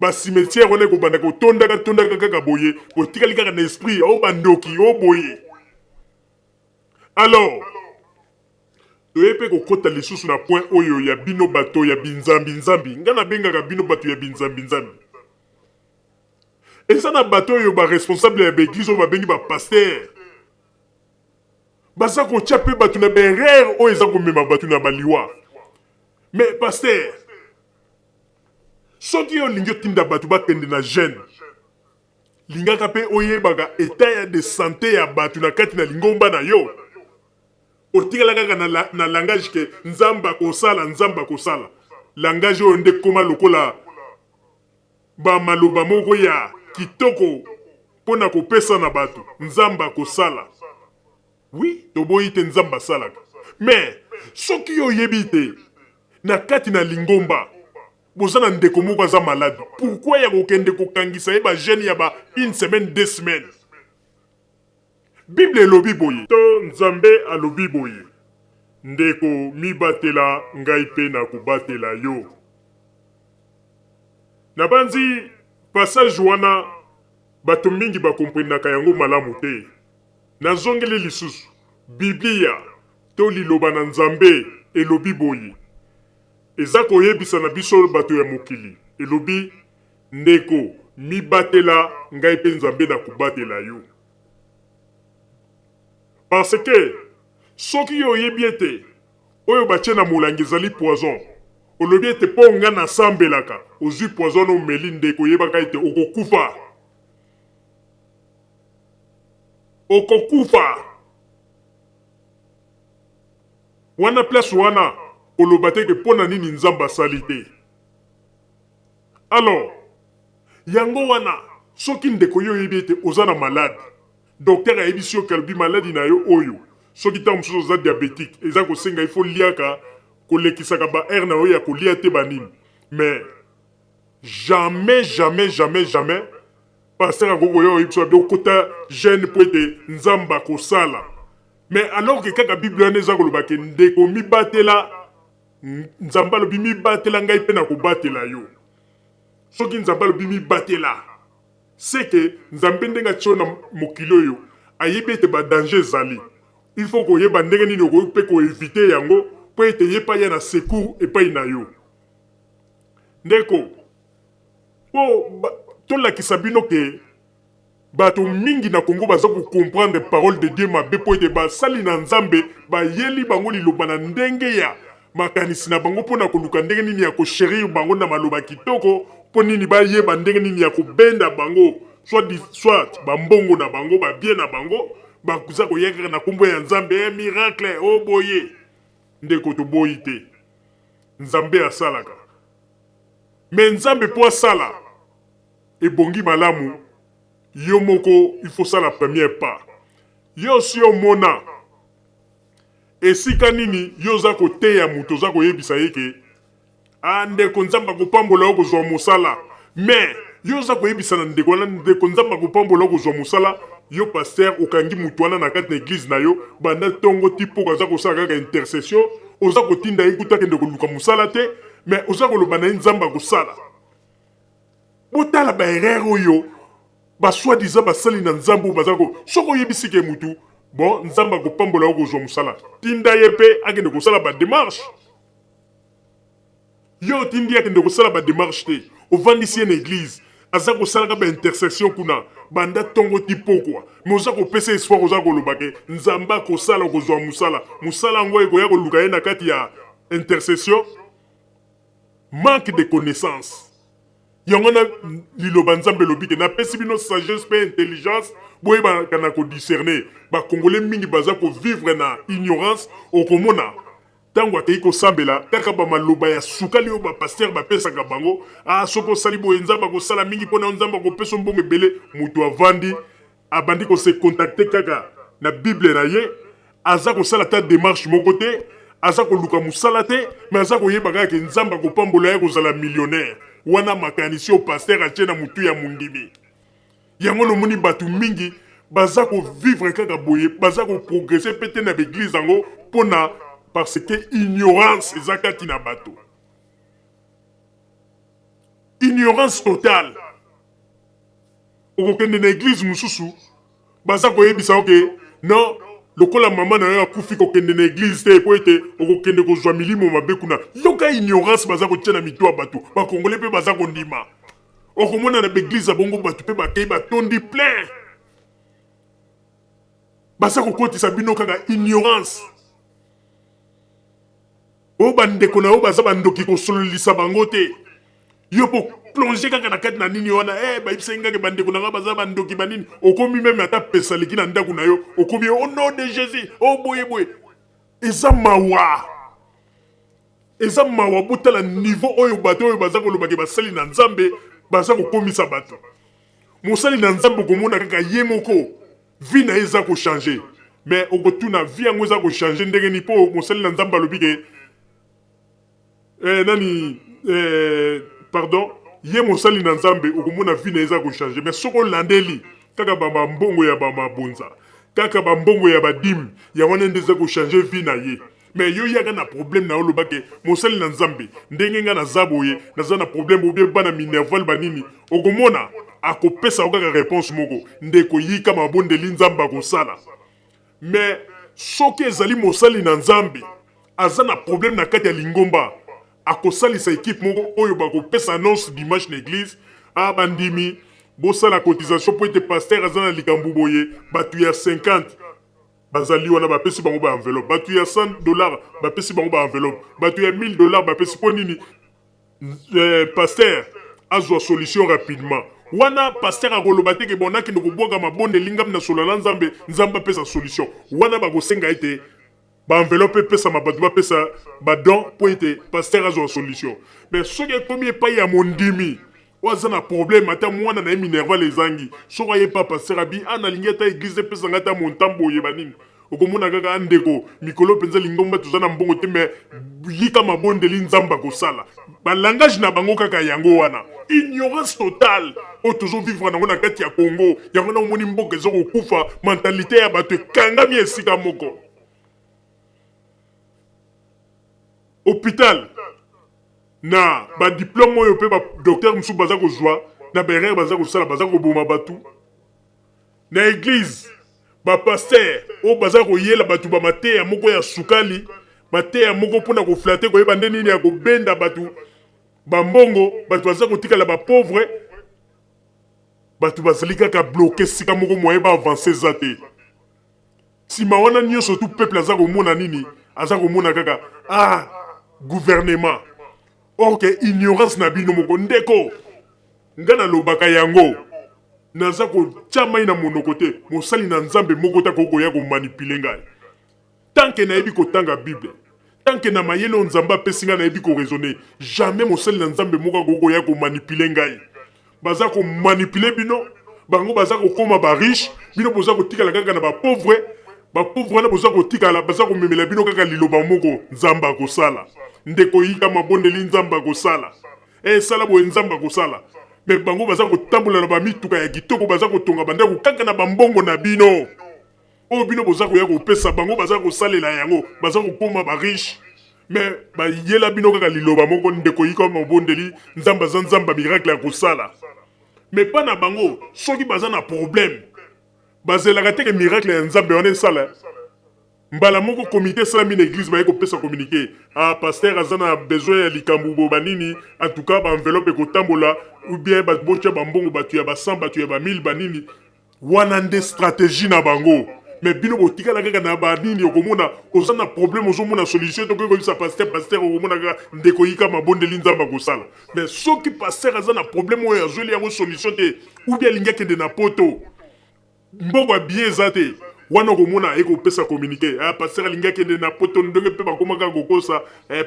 Ba cimetière wana ko banda ko tonda kaka boye ko tikali kaka na esprit o bandoki o boye. Alors toyepe ko kota lisusu na point oyo ya bino bato ya binzambi ngana bengaka bino bato ya binzambi. Eza na bato oyo ba responsable ya l'église o ba bengi ba pasteur. Baza ko tchape bato na berere o eza ko mema bato na baliwa. Mais pasteur soki yo lingi tinda bato bakende na jeune lingaka pe oyebaka état de santé ya bato na kati na lingomba na yo otikala kaka na langage ke nzamba kosala langage oyo nde koma lokola bamaloba moko ya kitoko mpona kopesa na bato nzamba kosala. Oui, toboyi te nzamba asalaka. Mais soki yo oyebi te na kati na lingomba bozana ndeko moko aza malade, pourquoi ya kokende kokangisa ye ba jeune ya ba une semaine 2 semaines? Bible elobi boye to nzambe alobi boye ndeko mibatela ngai pe na kobatela yo. na banzi passage wana bato mingi bakomprenaka yango malamu te. Nazongeli lisusu Biblia to liloba na Nzambe elobi boye. Eza koyebisa na biso bato ya mokili. Elobi ndeko mibatela ngai pe Nzambe na kubatela yo. Parce que soki yo oyebi ete oyo batie na molangi ezali poison, olobi ete mpo nga nasambelaka ozwi poison omeli ndeko oyebaka ete okokufa. Okokufa. Wana place wana oloba te ke pona nini Nzambe asali te. Alors yango wana soki ndeko yo oyebi ete oza na malade, docteur ayebisi yo kelobi maladi na yo oyo soki ntango mosusu oza diabétique eza kosenga ifo liaka kolekisaka ba aire na oyo ya kolia te banini. Mais jamais pasteur akoko yo oyebisi wabi okota jeune po ete Nzambe akosala. Mais alors que kaka Bible wana eza koloba ke ndeko mibatela Nzambe alobi mibatela ngai mpe na kobatela yo. Soki Nzambe alobi mibatela c'est que Nzambe ndenge atio na mokili oyo ayebi ete ba danger ezali. Il faut koyeba ndenge nini okoki ko éviter yango po ete ye pa ya na secours epai na yo. Ndeko po tolakisa bino ke bato mingi na Congo baza ko comprendre parole de Dieu mabe po ete basali na Nzambe bayeli bango liloba na ndenge ya makanisi na bango mpona koluka ndenge nini ya koshérir bango na maloba kitoko po nini bayeba ndenge nini ya kobenda bango soit bambongo na bango babie na bango bakuza koyekaka na kombo ya Nzambe miracle boye. Ndeko toboyi te. Nzambe asalaka. Mais Nzambe po asala ebongi malamu yo moko il faut ça la première pas. Yo si omona esika nini yo za koteya muto za koyebisa yeke ndeko Nzambe akopambola yo kozwa mosala. Mais yo za koyebisa na ndeko wana ndeko Nzambe akopambola yo kozwa mosala, yo pasteur okangi mutu wana na kati na église na yo banda tongo tipo kaza kosala kaka intercession oza kotinda ekuta kende koluka mosala te. Mais oza koloba na Nzambe akosala. Botala ba erreur oyo basoi-disant basali na Nzambe bazako soko yebisi ke mutu bon Nzambe akopambola yo kozwa mosala tinda ye pe akende kosala ba démarche. Yo tindi akende kosala ba démarche te ovandisi na église aza kosalaka ba intercession kuna banda tongo tipo kwa mais oza kopesa espoir oza koloba ke Nzambe akosala kozwa mosala mosala ngo ekoya koluka ye na kati ya intercession. Manque de connaissance. Yango na liloba Nzambe lobi ke na pesi bino sagesse pe intelligence boye ba kana ko discerner ba congolais mingi baza ko vivre na ignorance okomona tango atei ko sambela kaka ba maloba ya sukali o ba pasteur ba pesa ka bango soko sali boye Nzambe ko sala mingi pona Nzambe ko pesa mbongo ebele mutu avandi abandi ko se contacter kaka na Bible na ye aza ko sala ta démarche moko te aza ko luka musala te mais aza ko yeba kaka Nzambe ko pambola ya ko sala millionnaire. Wana makanisi o pasteur atie na mutu ya mundimi. Yango lomoni batu mingi baza ko vivre kaka boye baza ko progresser pete na l'église yango pona parce que ignorance ezakati na bato. Ignorance totale. Okokende na église mususu baza ko yebisa oke non lokola mama na yo akufi kokende na église te po ete okokende kozwa milimo mabe kuna. Yoka ignorance baza kotia na mitu ya bato bakongole mpe baza kondima okomona na beglise bongo bato mpe bakei batondi plein baza kokotisa bino kaka ignorance. O bandeko na yo baza bandoki kosololisa bango te yo po plonger kaka na kati na nini wana bayebisa ngaka bandeko na nga baza bandoki banini okomi meme ata pesa leki na ndako na yo okomi au nom de Jésus boye eza mawa botala niveau oyo bato oyo baza kolobaki basali na Nzambe baza kokomisa bato mosali na Nzambe komona kaka ye moko vie na eza ko changer mais okotuna vie yango eza ko changer ndenge ni po mosali na Nzambe alobi ke pardon ye mosali na Nzambe okomona vie na eza ko changer mais soko landeli kaka ba mbongo ya ba mabonza kaka ba mbongo ya ba dim ya wana ndeza ko changer vie na ye mais yo yaka na problème na oloba ke mosali na nzambe ndenge nga na zaboye naza na problème ou bien bana minerval banini okomona akopesa okaka réponse moko ndeko yika mabondeli nzambe akosala mais soki ezali mosali na nzambe aza na problème na kati ya lingomba akosalisa équipe moko oyo bakopesa annonce dimanche na église bandimi bosala cotisation po ete paster aza na likambo boye bato ya 50 bazali wana bapesi bango ba enveloppe bato ya $100 bapesi bango ba enveloppe bato ya $1000 bapesi po nini paster azwa solution rapidement wana paster akoloba te ke bonaki ndokobwaka mabondeli ngam na solo na nzambe nzambe apesa solution wana bakosenga ete ba-enveloppe epesama bato bapesa badon po ete paster azwa solution mais soki ekomi epai ya mondimi oyo aza na problème ata mwana na ye minerval ezangi soki aye pa paster abi nalingi ata église epesanga ata montambo oyeba nini okomona kaka ndeko mikolo mpenza lingomba toza na mbongo te mais yika mabondeli nzambe akosala balangage na bango kaka yango wana ignorance totale oyo tozovivre nango na kati ya Congo yango na omoni mboka eza kokufa mentalité ya bato ekangami esika moko hôpital na badiplôme oyo mpe badocteur mosusu baza kozwa na baerreur baza kosala baza koboma bato na église bapaster oyo baza koyela bato bamateya moko ya sukali mateya moko mpona koflate koyeba nde nini ya kobenda bato bambongo bato baza kotikala bapauvre bato bazali kaka bloke sika moko moye baavance eza te nsima wana nyonso tu peuple aza komona nini aza komona kaka gouvernement or ke ignorance na bino moko ndeko nga nalobaka yango naza kotia mai na monoko te mosali na nzambe moko ta kokoya komanipule ngai tanke nayebi kotanga bible tanke na mayele oyo nzambe apesi ngai nayebi koraisonne jamais mosali na nzambe moko akokoya komanipule ngai baza komanipule bino bango baza kokoma bariche bino boza kotikala kaka na bapauvre wana boza kotikala baza komemela bino kaka liloba moko nzambe akosala ndeko yika mabondeli nzambe akosala esala boye nzambe akosala me bango baza kotambola na bamituka ya kitoko baza kotonga bandeko kaka na bambongo na bino oyo bino boza koya kopesa bango baza kosalela yango baza kokoma bariche me bayela bino kaka liloba moko ndeko yika mabondeli nzambe aza nzambe miracle akosala me pa na bango soki baza na problème bazelaka teke miracle ya nzambe wana esala mbala moko komite esalami na église baye kopesa communiqué paster aza na besoin ya likambo banini en tout cas baenveloppe ekotambola ou bien botya bambongo bato ya ba100 bato ya ba1000 banini wana nde stratégie na bango mais bino botikala kaka na banini okomona oza na problème ozomona solution tokoki koyebisa paster okomona kaka ndeko yika mabondeli nzambe akosala mais soki paster aza na problème oyo azweli yango solution te ou bien alingi akende na poto mbongo ya bien eza te wana okomona ekopesa communiqué paster alingi akende na poto ndenge mpe bakomaka kokosa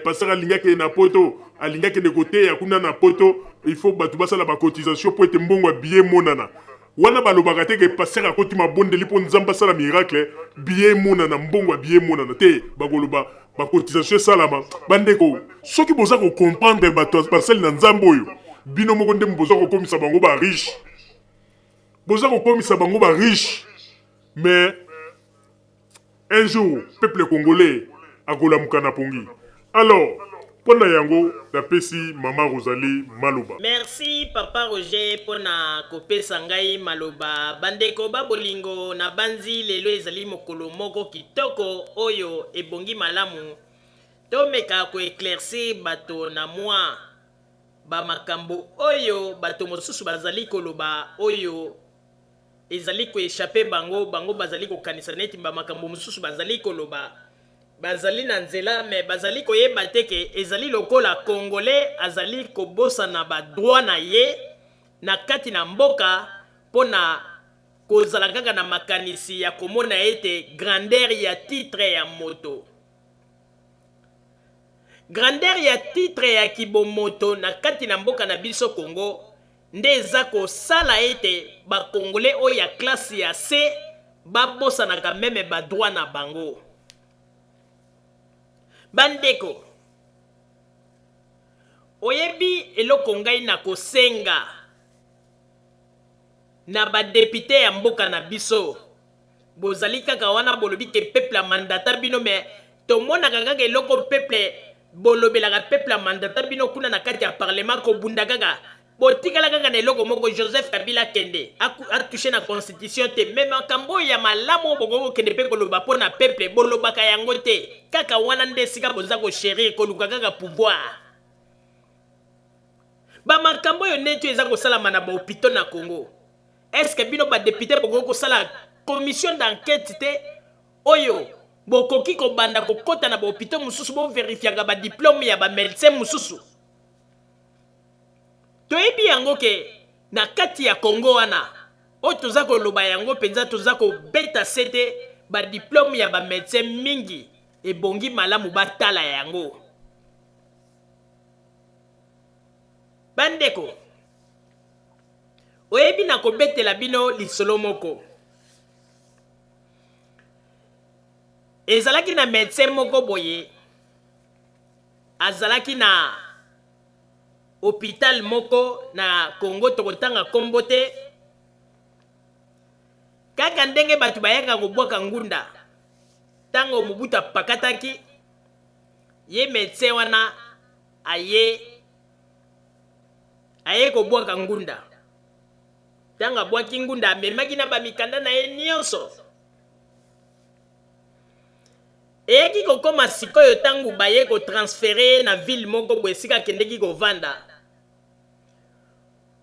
paster alingi akende na poto alingi akende koteya kuna na poto il faut bato basala bacotisation po ete mbongo ya bien monana wana balobaka te ke paster akoti mabondeli mpo nzambe asala miracle bien monana mbongo ya bien monana te bakoloba bacotisation esalama bandeko soki boza kocomprendre bato basali na nzambe oyo bino moko nde boza kokomisa bango bariche boza kokomisa bango bariche mais un jour peuple congolais akolamuka na pongi alors pona yango napesi mama Rosalie maloba. Merci papa Roger pona kopesa ngai maloba bandeko babolingo na banzi lelo ezali mokolo moko kitoko oyo ebongi malamu tomeka ko éclaircir bato na moi ba makambo oyo bato mosusu bazali koloba oyo ezali ko échapper bango bazali ko kanisa neti ba makambo mosusu bazali koloba bazali na nzela me bazali koyeba te ke ezali lokola congolais azali kobosa na ba droit na ye na kati na mboka pona kozala kaka na makanisi ya komona ete grandeur ya titre ya moto grandeur ya titre ya kibomoto na kati na mboka na biso Congo nde eza kosala ete ba congolais oyo ya classe ya C babosa na kameme ba droit na bango. Bandeko oyebi eloko ngai na kosenga na ba député ya mboka na biso bozali kaka wana bolobi ke peuple mandata bino me tomonaka kaka eloko peuple bolobelaka peuple mandata bino kuna na kati ya parlement kobunda kaka botikala kaka na eloko moko Joseph Kabila kende atouché na constitution te me makambo ya malamu bokoko kende mpe koloba mpo na peuple bolobaka yango te kaka wana nde esika boza koshérir koluka kaka pouvoir bamakambo oyo neti eza kosalama na bahopitau na Congo. Est-ce que bino badepute bokoko kosala commission d'enquête te oyo bokoki kobanda kokota na bahopitau mosusu boverifiaka badiplome ya bamédecin mosusu? Toyebi yango ke na kati ya Congo wana oyo toza koloba yango mpenza toza kobeta sete badiplome ya bamédecin mingi ebongi malamu batala yango. Bandeko oyebi na kobetela bino lisolo moko ezalaki na médecin moko boye azalaki na hôpital moko na Congo tokotanga kombo te kaka ndenge bato bayaka kobwaka ngunda tango Mobutu apakataki ye médecin wana aye kobwaka ngunda tango abwaki ngunda amemaki na bamikanda na ye nyonso eyaki kokoma sikoyo tango baye kotransfere na ville moko boye esika akendeki kovanda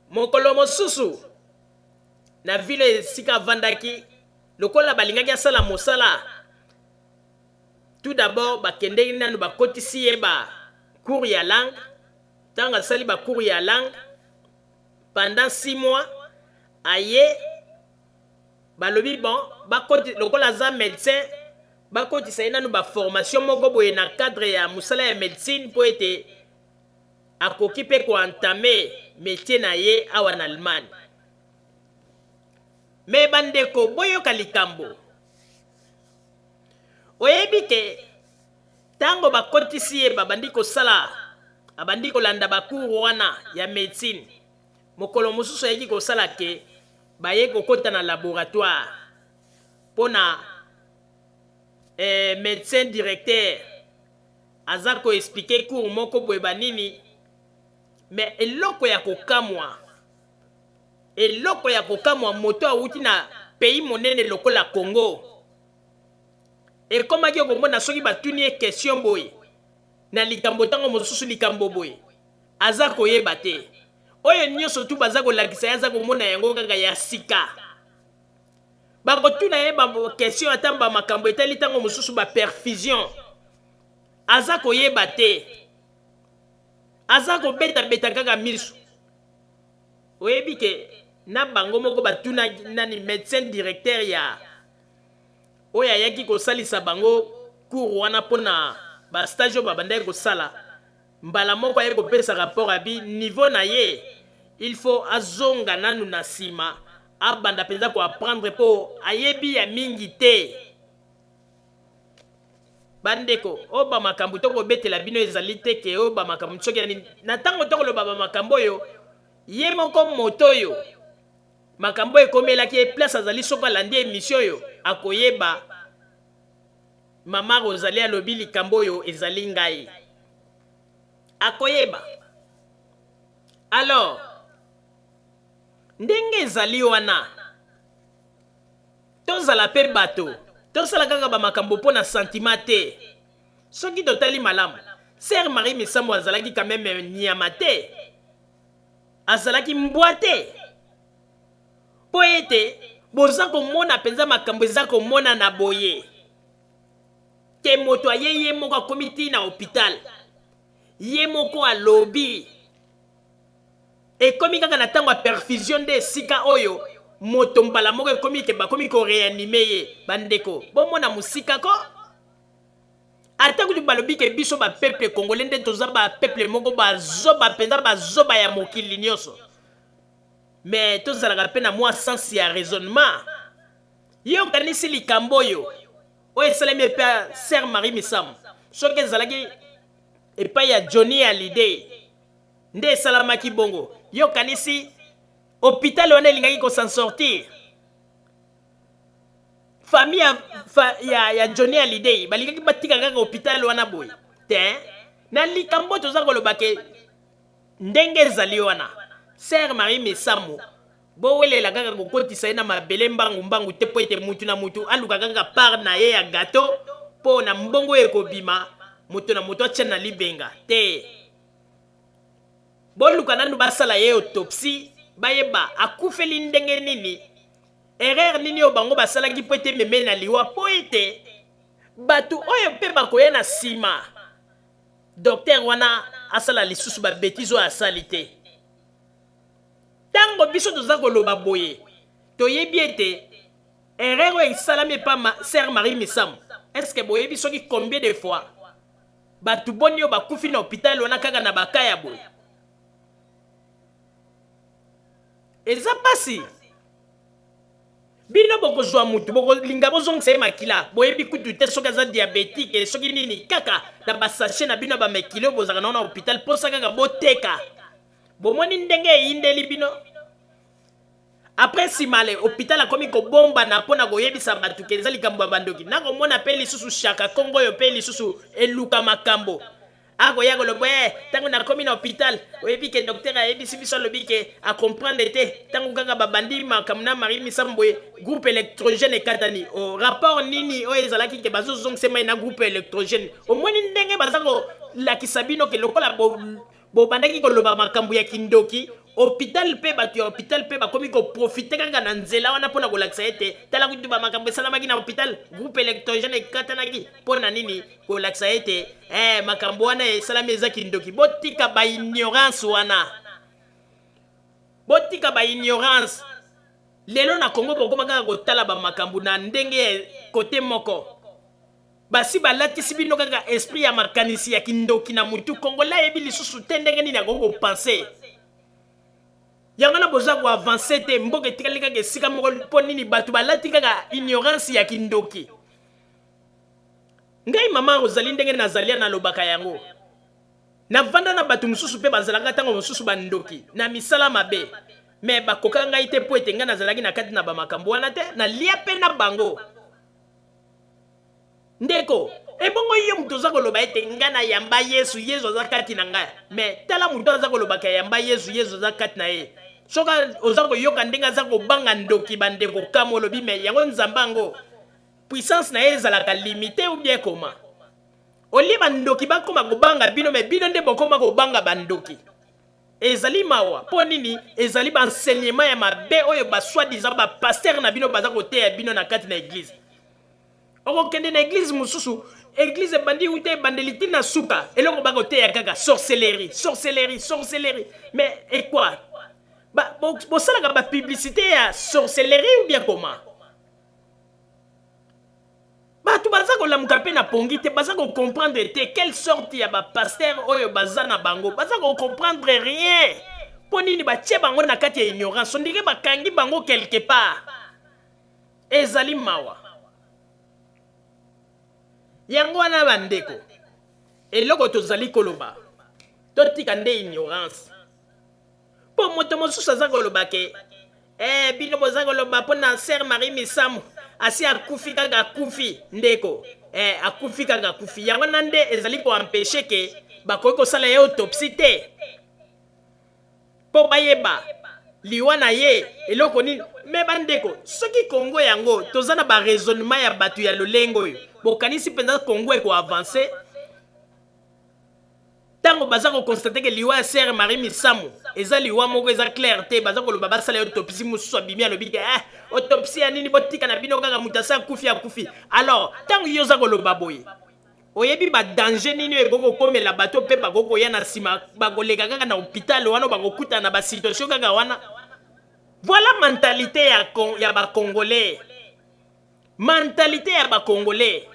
mokolo mosusu na ville esika avandaki lokola balingaki asala mosala tout d'abord bakendeki nanu bakotisi ye cours ya langue tango asali cours ya langue pendant 6 mois aye balobi bon bakoti lokola aza médecin bakotisa ye nanu formation moko boye na cadre ya mosala ya médecine mpo ete akoki mpe koentame métier na ye awa na Allemagne. Me bandeko boyoka likambo oyebi ke tango bakotisi ye babandi kosala abandi kolanda cours wana ya médecine mokolo mosusu ayeki kosala ke baye kokota na laboratoire pona médecin directeur aza koexplike cours moko boye banini me eloko ya kokamwa moto awuti na pays monene lokola Congo ekomaki okomona soki batuni ye question boye na likambo tango mosusu likambo boye aza koyeba te oyo nyonso tu baza kolakisa ye aza komona yango kaka ya sika bakotuna ye bakestion ata bamakambo etali ntango mosusu baperfusion aza koyeba te aza kobetabeta kaka miso oyebi ke na bango moko batuna nani médecin directeur ya oyo ayaki kosalisa bango cours wana mpona bastage oyo babandaki kosala mbala moko aye kopesa rapport abi niveau na ye il faut azonga nanu na nsima abanda mpenza koapprendre mpo ayebi ya mingi te. Bandeko oyo bamakambo tokobetela bino ezali te ke oyo bamakambo soki na ntango tokoloba bamakambo oyo ye moko moto oyo makambo ekomelaki ye place azali soko alandi émission oyo akoyeba mama Rosalie alobi likambo oyo ezali ngai akoyeba. Alors ndenge ezali wana tozala pe bato tosala kaka bamakambo mpo na sentiment te soki totali malamu Sœur Marie Misambo azalaki quand même nyama te azalaki mbwa te po ete boza komona mpenza makambo eza komona na boye ke moto aye ye moko akomi ti na hôpital ye moko alobi ekomi kaka na ntango ya perfusion nde esika oyo moto mbala moko ekomi ke bakomi koreanime ye. Bandeko bomona mosika ko ata kutu balobi ke biso bapeuple congolais nde toza bapeuple moko bazoba mpenza bazoba ya mokili nyonso me tozalaka mpe na mwa sens ya raisonnement yokanisi likambo oyo esalemi epe ya Sœur Marie Misambo soki ezalaki epai ya Johnny Hallyday nde esalamaki bongo yokanisi hôpital wana elingaki kosan sortir famille ya Johnny Hallyday balikaki batika kaka hôpital wana boy te na likambo toza koloba ke ndenge ezali wana Sœur Marie Mesamu bowelela kaka kokotisa ye na mabele mbangu te po ete mutu na mutu aluka kaka part na ye ya gato po na mbongo ekobima mutu na mutu atia na libenga te boluka nanu basala ye autopsie bayeba akufeli ndenge nini erreur nini oyo bango basalaki po ete meme na liwa po ete bato oyo mpe bakoya na nsima docteur wana asala lisusu babétise oyo asali te ntango biso toza koloba boye toyebi ete erreur oyo esalami epa Sœur Marie Mesamu estce boyebi soki combien de fois bato boni oyo bakufi na hôpital wana kaka na bakaya boye eza pasi bino bokozwa mutu bokolinga bozongisa ye makila boyebi kutu te soki aza diabétique soki nini kaka na basashe na bino bamekili oyo bozalaka nao na hôpital mposa kaka boteka bomoni ndenge eyindeli bino après simale hôpital akomi kobomba na mpona koyebisa bato ke eza likambo ya bandoki nakomona mpe lisusu shaka kongo oyo mpe lisusu eluka makambo akoya koloba ntango nakomi na hôpital oyebi ke docteur ayebisi biso alobi ke acomprendre te ntango kaka babandi makambo na Marie Mesamu boye groupe électrogène ekatani o rapport nini oyo ezalaki ke bazozongisa mai na groupe électrogène omoni ndenge baza kolakisa bino ke lokola bobandaki koloba makambo ya kindoki hôpital pe bato ya hôpital pe bakomi koprofite kaka na nzela wana mpona kolakisa ete tala kutu bamakambo esalamaki na hôpital groupe électrogène ekatanaki mpona nini kolakisa ete makambo wana esalami eza kindoki botika baignorance wana botika baignorance lelo na Congo bokoma kaka kotala bamakambo na ndenge kote moko basi balatisi bino kaka esprit ya makanisi ya kindoki na mutu Kongola yebi lisusu te ndenge nini akoki kopense yango na boza koavanse te mboka etikali kaka esika moko mpo nini bato balati kaka ignorance ya kindoki ngai mama ozali ndenge nazalia nalobaka yango navanda na bato mosusu mpe bazalaka ntango mosusu bandoki na misala mabe me bakoka ngai te mpo ete ngai nazalaki na kati na bamakambo wana te nalia mpe na bango ndeko ebongo yo mutu oza koloba ete ngai na yamba Yesu aza kati na ngai me tala mutu aza kolobaka yamba Yesu aza kati na ye soka oza koyoka ndenge aza kobanga ndoki bandeko kamo olobi me yango nzambe yango puissance na ye ezalaka limité ou bien koma oli bandoki bakoma kobanga bino me bino nde bokoma kobanga bandoki ezali mawa mpo nini ezali baenseignement ya mabe oyo basoi-disant bapaster na bino baza koteya bino na kati na eglize okokende na eglize mosusu eglize ebandi ute ebandeli ti na suka eloko bakoteya kaka sorcellerie mais ekwa bosalaka bapublicité ya sorcellerie ou bien koma bato baza kolamuka mpe na pongi te baza kocomprendre te quelle sorte ya bapaster oyo baza na bango baza kocomprendre rien mpo nini batie bango na kati ya ignorance ondike bakangi bango quelque part ezali mawa yango wana bandeko eloko tozali koloba totika nde ignorance mpo moto mosusu aza koloba ke bino boza koloba mpo na Sœur Marie Mesamu asi akufi kaka akufi ndeko akufi kaka akufi yango na nde ezali koampeshe ke bakoki kosala ye autopsie te mpo bayeba liwa na ye eloko nini me bandeko soki Kongo yango toza na baraisonnement ya bato ya lolenge oyo bokanisi mpenza Kongo ekoavanse ntango baza kokonstate ke liwa ya Sœur Marie Mesamu eza liwa moko eza clair te baza koloba basala ya autopsie mosusu abimi alobi ke autopsie ya nini botika na bino kaka moto asi akufi alors ntango yo oza koloba boye oyebi badanger nini oyo ekokokomela bato mpe bakokoya na nsima bakoleka kaka na hôpital wana bakokutana na basituation kaka wana voilà mentalité ya bacongolais mentalité ya bacongolais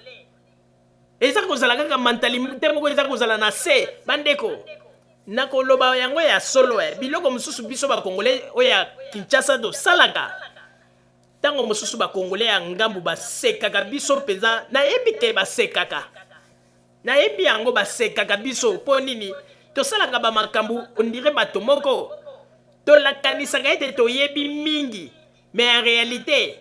eza kozala kaka mentalité moko eza kozala na se bandeko nakoloba yango ya solo biloko mosusu biso bacongolais oyo ya Kinshasa tosalaka ntango mosusu bacongolais ya ngambu basekaka biso mpenza nayebi te basekaka nayebi yango basekaka biso mpo nini tosalaka bamakambo ondire bato moko tolakanisaka ete toyebi mingi mais en réalité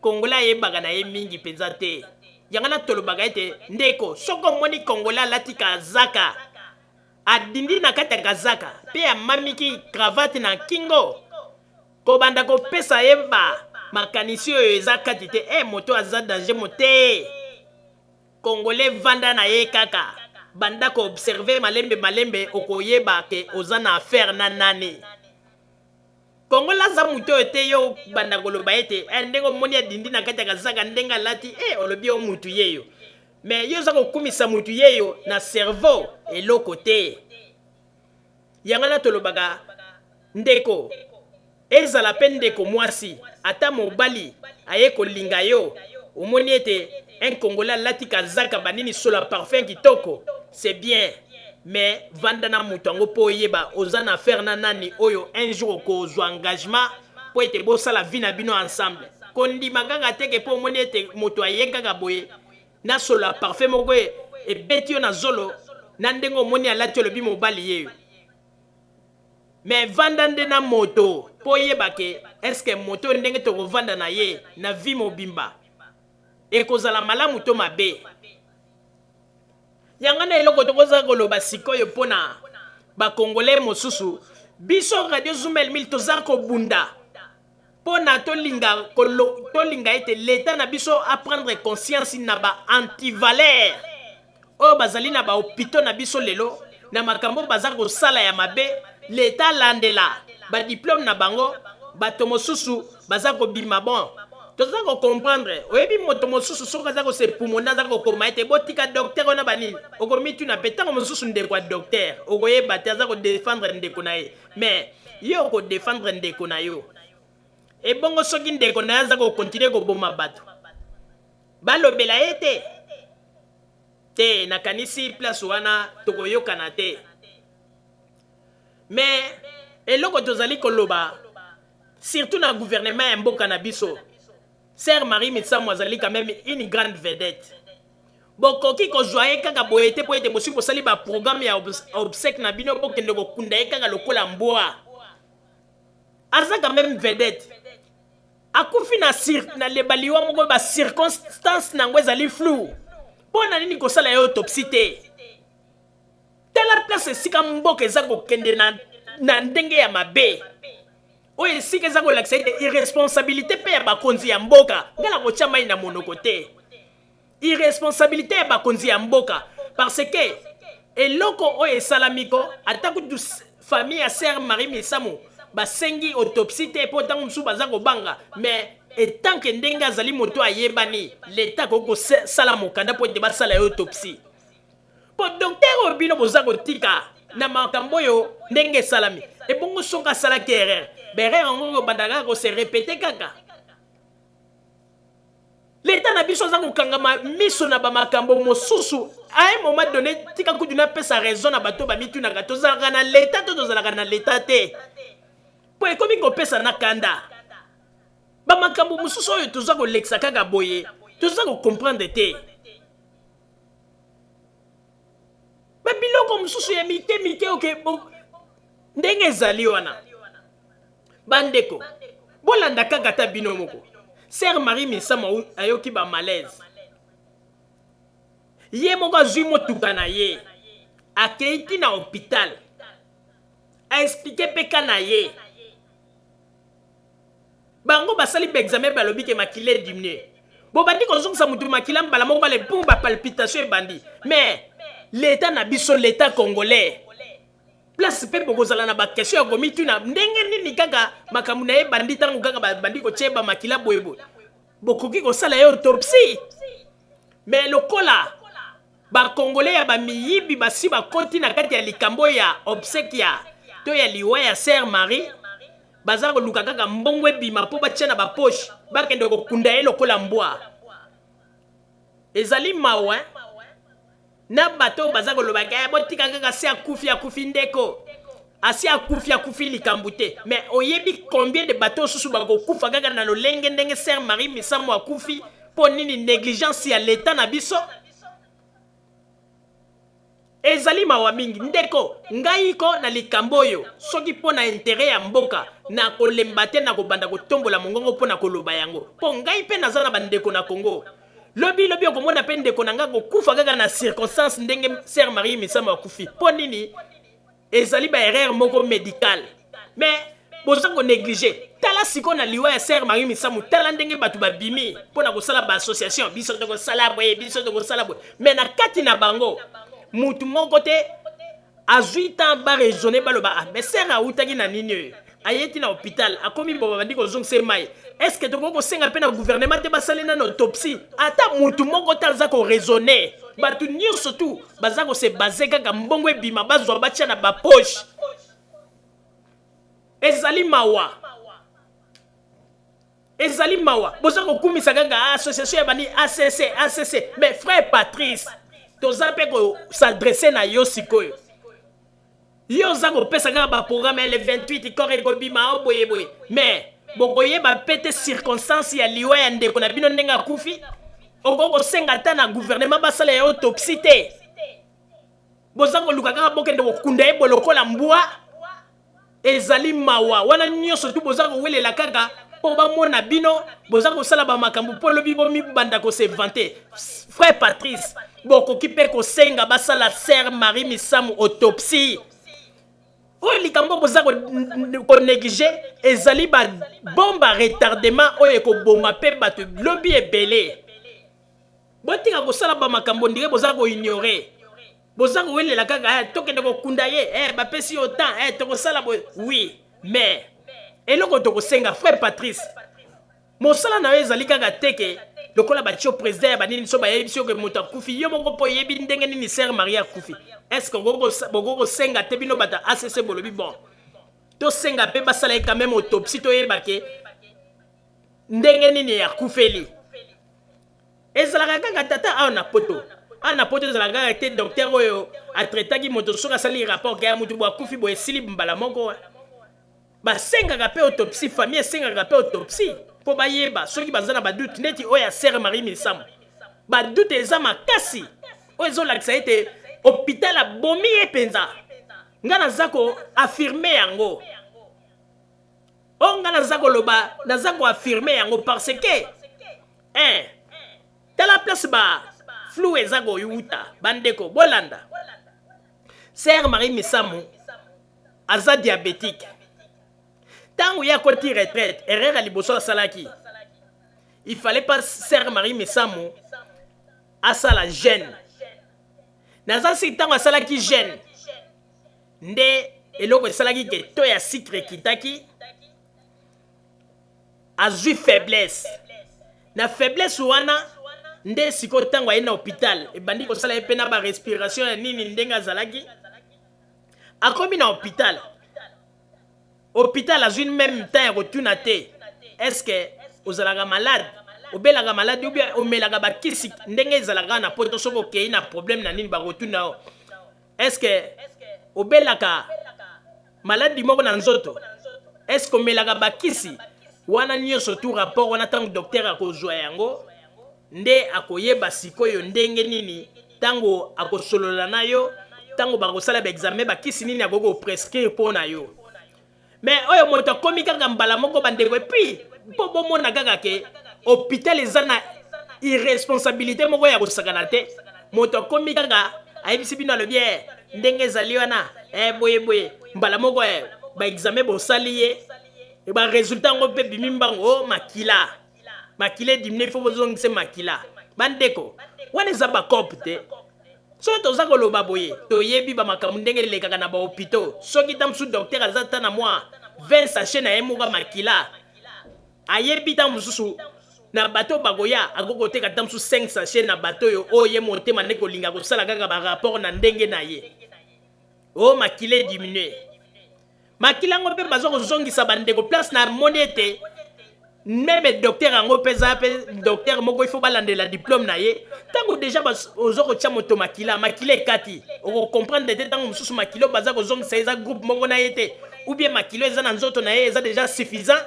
Kongola yebaka na ye mingi penza te. Yangana tolobaka ete ndeko soko moni Kongola lati kazaka adindi na kati ya kazaka pe amamiki cravate na kingo kobanda kopesa yeba makanisi oyo eza kati te moto aza danger mote. Congolais vanda na ye kaka banda ko observer malembe okoyeba ke oza na affaire na nani. Kongola za muto ete yo banda koloba ete ndenge moni adindi na kati ya kazaka ndenga lati olobi o mutu yeyo. Mais yo za kokumisa mutu yeyo na cerveau eloko te. Yangana tolobaka ndeko ezala pe ndeko mwasi ata mobali aye kolinga yo omoni ete un Congolais lati kazaka banini sola parfum kitoko c'est bien. Mais vandana mutango po yeba ozana affaire na nani oyo un jour ko zo engagement po ete bosa la vie na bino ensemble. Kondi maganga teke po moni ete moto ayenga kaboye na sola parfum moko e betio na zolo na ndengo moni alati lobi mobali yeyo. Mais vandande na moto po yeba ke est-ce que moto ndenge to vanda na ye na vie mobimba e kozala malamu to mabe. Yangana eloko tokoza koloba sikoyo pona ba Congolais mosusu biso Radio Zumel 1000 toza ko bunda pona tolinga ete l'état na biso a prendre conscience na ba antivaleur o bazali na ba hôpitaux na biso lelo na makambo baza ko sala ya mabe l'état landela ba diplôme na bango bato mosusu baza ko bima bon. Toza ko comprendre oyebi moto mosusu soka za ko se pumonda za ko koma ete botika docteur ona banini okomitu na petango mosusu ndeko wa docteur okoyeba te za ko défendre ndeko na ye mais yo ko défendre ndeko na yo e bongo soki ndeko na za ko continuer ko boma bato balobela ete te na kanisi place wana tokoyokana te. Mais eloko tozali koloba surtout na gouvernement ya mboka na biso Sœur Marie Mitsamou azali quand même une grande vedette. Bokoki ko joye kaka boyete po ete bosi bosali ba programme ya obsèque na bino bokende ko kunda kaka lokola mboa. Aza quand même vedette. Akufi na lebaliwa moko ba circonstance na ngwe zali flou. Pona nini ko sala yo autopsie te. Tela place sika mboka eza ko kende na ndenge ya mabe. Oye sika za ko lakisa irresponsabilité pe ya bakonzi ya mboka ngala ko chama ina monoko te. Irresponsabilité ya bakonzi ya mboka parce que eloko oye salamiko atako du famille ya Sœur Marie Mitsamou basengi autopsie te po tango msu baza ko banga mais etant que ndenge azali moto ayebani l'état ko sala mokanda po te basala autopsie po docteur obino boza ko tika na makambo yo ndenge salami e bongo songa sala erreur bere ngo bandaka ko se répéter kaka l'état na biso za ko kangama miso na ba makambo mosusu à un moment donné tika kudu na pesa raison na bato ba mitu na gato za na l'état to za na l'état te po ekomi ko pesa na kanda ba makambo mosusu oyo to za ko lexa kaka boye to za ko comprendre te ba biloko mosusu ya mike oke ndenge ezali wana bandeko bolanda kaka ta bino moko Sœur Marie Mitsamou ayoki ba malaise ye moko azwi motuka na ye akeiti na hôpital a expliqué peka na ye bango basali ba examen balobi ke makile diminué bo bandi ko zongisa mutu makila mbala moko bale pour ba palpitation bandi mais l'état na biso l'état congolais place pe bokozala na ba question ya komitu na ndenge nini kaka makambo na ye bandi tango kaka bandi ko cheba makila boyebo bokoki ko sala yo autopsie mais lokola ba congolais ya ba miyibi basi ba koti na kati ya likambo ya obsèque ya to ya liwa ya Sœur Marie baza ko luka kaka mbongwe bima po ba tshena ba poche ba kende ko kunda ye lokola mbwa ezali mawa na bato baza ko lobaka botika kaka si akufi ndeko asi akufi likambo te mais oyebi combien de bateaux susu bako kufa kaka na lolenge ndenge Sœur Marie Mitsamou akufi po nini négligence ya l'état na biso ezali mawa mingi ndeko ngai ko na likambo oyo soki mpo na intérêt ya mboka na kolemba te na kobanda kotombola mongongo mpo na koloba yango mpo ngai mpe naza na bandeko na Congo lobi okomona mpe ndeko na ngai kokufa kaka na circonstance ndenge Sœur Marie Misamu akufi mpo nini ezali ba erreur moko médicale mais boza ko négliger tala siko na liwa ya Sœur Marie Misamu tala ndenge bato babimi mpo na kosala ba association biso to kosala boye mais na kati na bango mutu moko te azwi temps ba raisonner baloba mais Sœur autaki na nini ayeti na hôpital akomi boba bandi kozongisa mai est-ce que toko kosenga pe na gouvernement te basali na autopsie ata mutu moko talza ko raisonner bato nyonso tu baza ko se baser kaka mbongo ebima bazwa batia na ba poche ezali mawa boza ko kumisa kaka association ya bani ACC mais frère Patrice toza pe ko s'adresser na yo sikoyo yo za ko pesa kaka ba programme le 28 corps ko bima boye mais bokoye ba pete circonstance ya liwa ya ndeko na bino ndenga kufi okoko senga ta na gouvernement basala ya autopsie te boza ko luka kaka bokende ko kunda e bolokola mbwa ezali mawa wana nyonso tu boza ko welela kaka po ba mona bino boza ko sala ba makambu po lobi bo mi banda ko se vanter frère Patrice boko kipe ko senga basala Sœur Marie Misamu autopsie oyo likambo boza ko négliger ezali ba bomba retardement oyo ko boma pe bato lobi ebele botinga ko sala ba makambo ndike boza ko ignorer boza ko welela kaka tokende ko kunda ye ba pesi autant to ko sala oui mais eloko to ko senga frère Patrice mosala na yo ezali kaka teke lokola batio président ya banini so bayebi sio ke moto akufi yo moko po yebi ndenge nini Sœur Marie akufi est-ce que boko senga te bino bata ACC bolobi bon to senga pe basala quand même autopsie to yeba ke ndenge nini akufeli ezala kaka tata ana poto ezala kaka te docteur oyo atraitaki moto soka sali rapport ga mutu bo akufi bo esili mbala moko basengaka pe autopsie famille esengaka pe autopsie po bayeba soki bazana badoute neti oya Sœur Marie Misamu badoute eza makasi oyo ezolakisa ete hôpital abomi ye penza nga naza ko affirme yango nga naza koloba naza ko affirme yango parce que tala place ba flou eza koyuta bandeko bolanda Sœur Marie Misamu aza diabétique tant il y a côté retraite erreur à liboso salaki il fallait pas Sœur Marie Misamu à ça la gêne naza si tant à salaki gêne nde eloko salaki ke to ya sucre kitaki azui faiblesse na faiblesse wana nde siko tango aina hôpital e bandi ko sala pe na ba respiration ya nini ndenga zalaki akomi na hôpital a une même temps retourna te est-ce que ozalaka malade obelaka malade ou bien omelaka bakisi ndenge ezalaka na poto soko kei na problème na nini ba retourna est-ce que obelaka malade moko na nzoto est-ce que omelaka bakisi wana nyonso tout rapport wana tango docteur akozwa yango nde akoyeba sikoyo ndenge nini tango akosolola na yo tango bakosala ba examen bakisi nini akoko prescrire pona yo mais oyo moto akomi kaka mbala moko bandeko epuis mpo bomona kaka ke hôpital eza na irresponsabilité moko ya kosakana te moto akomi kaka ayebisi bino alobi ndenge ezali wana boye mbala moko ba examen bosali ye ba résultat ngo pe bimi mbango makila dimine fo bozongise makila bandeko wana eza ba cop te so toza koloba boye toyebi ba makambo ndenge lekaka na ba hôpitaux soki tamsu docteur azata na moi 20 sachets na yemuka makila ayebi tamususu na bato bagoya akokoteka tamsu 5 sachets na bato yo oye motema ndeko linga kosala kaka ba rapport na ndenge na ye makila diminue makila ngo pe bazo kozongisa bandeko place na monete même docteur ango pesa pe docteur moko il faut balandela diplôme na ye tango déjà ozoko tia moto makila kati o comprendre te tango mususu makilo baza kozongisa eza groupe moko na ye te ou bien makilo eza na nzoto na ye eza déjà suffisant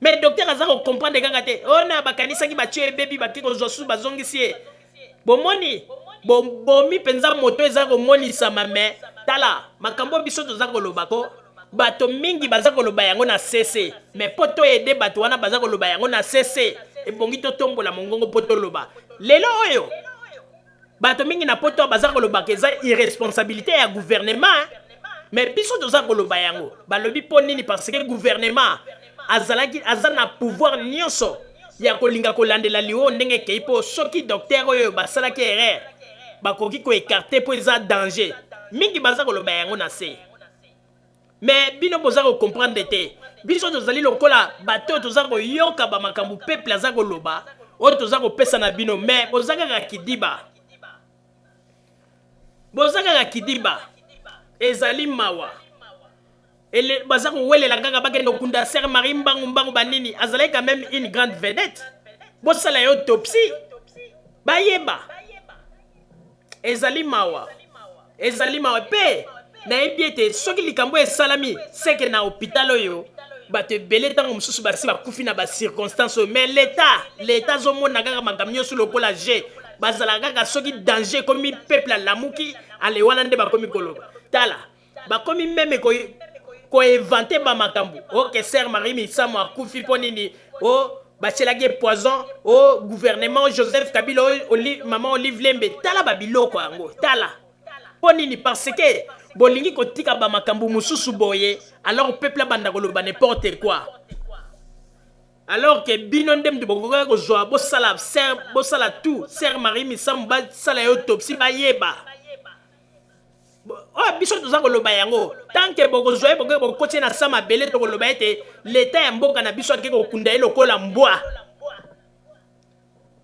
mais docteur aza ko comprendre kaka te na bakanisa ki batie bebi bakiko zosu bazongisi ye bomoni bomi penza moto eza komonisama me tala makambo biso toza koloba ko bato mingi baza koloba yango na cc me po toyede bato wana baza koloba yango na cc ebongi totombola mongongo po toloba lelo oyo bato mingi na poto baza koloba eza irresponsabilité ya gouvernement mais biso toza koloba yango balobi po nini parce que gouvernement aza na pouvoir nyonso ya kolinga kolandela liwo ndenge kei po soki docteur oyo basalaki erreur bakoki koécarte po eza danger mingi baza koloba yango na se mais bino boza comprendre te biso tozali lokola bato toza koyoka bamakambo peuple aza koloba oyo toza kopesa na bino mais boza kaka kidiba ezali mawa baza kowelela kaka bakende kokunda ser Marie mbangu banini azalaki quand même une grande vedette bosala yo autopsie bayeba ezali mawa pe nayebi ete soki likambo esalami seke na hôpital oyo bato ebele ntango mosusu basi bakufi na bacirconstance oyo mais l'état azomona kaka makambo nyonso lokola g bazala kaka soki danger ekomi peuple alamuki ale wana nde bakomi koloba tala bakomi meme koinvente bamakambo oke ser Marie Misamo akufi mpo nini batielaki poison gouvernement Joseph Kabila maman Olive Lembe tala babiloko yango tala mpo nini parce que bolingi kotika bamakambo mosusu boye alors peuple abanda koloba n'importe quoi alors que bino nde mutu bokoka kozwa bosala tout ser Marie Misamo basala yo autopsie bayeba biso toza koloba yango tant que bokozwa ye bokokotie na sa mabele tokoloba ete leta ya mboka na biso ake kokunda ye lokola mbwa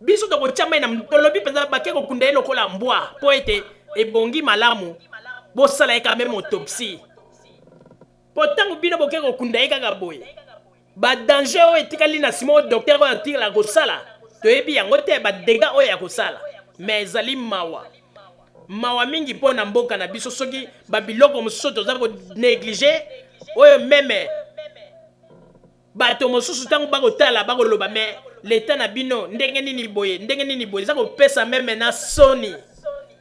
biso tokotia mai na tolobi mpenza bake kokunda ye lokola mbwa mpo ete ebongi malamu bosala ye kameme autopsie mpo ntango bino boke kokunda ye kaka boye badanger oyo etikali na nsima oyo docteur oyo atikala kosala toyebi yango te badega oyo ya kosala mais ezali mawa mingi mpo na mboka na biso soki babiloko mosusu toza konéglige oyo meme bato mosusu ntango bakotala bakoloba me leta na bino ndenge nini boye eza kopesa meme na soni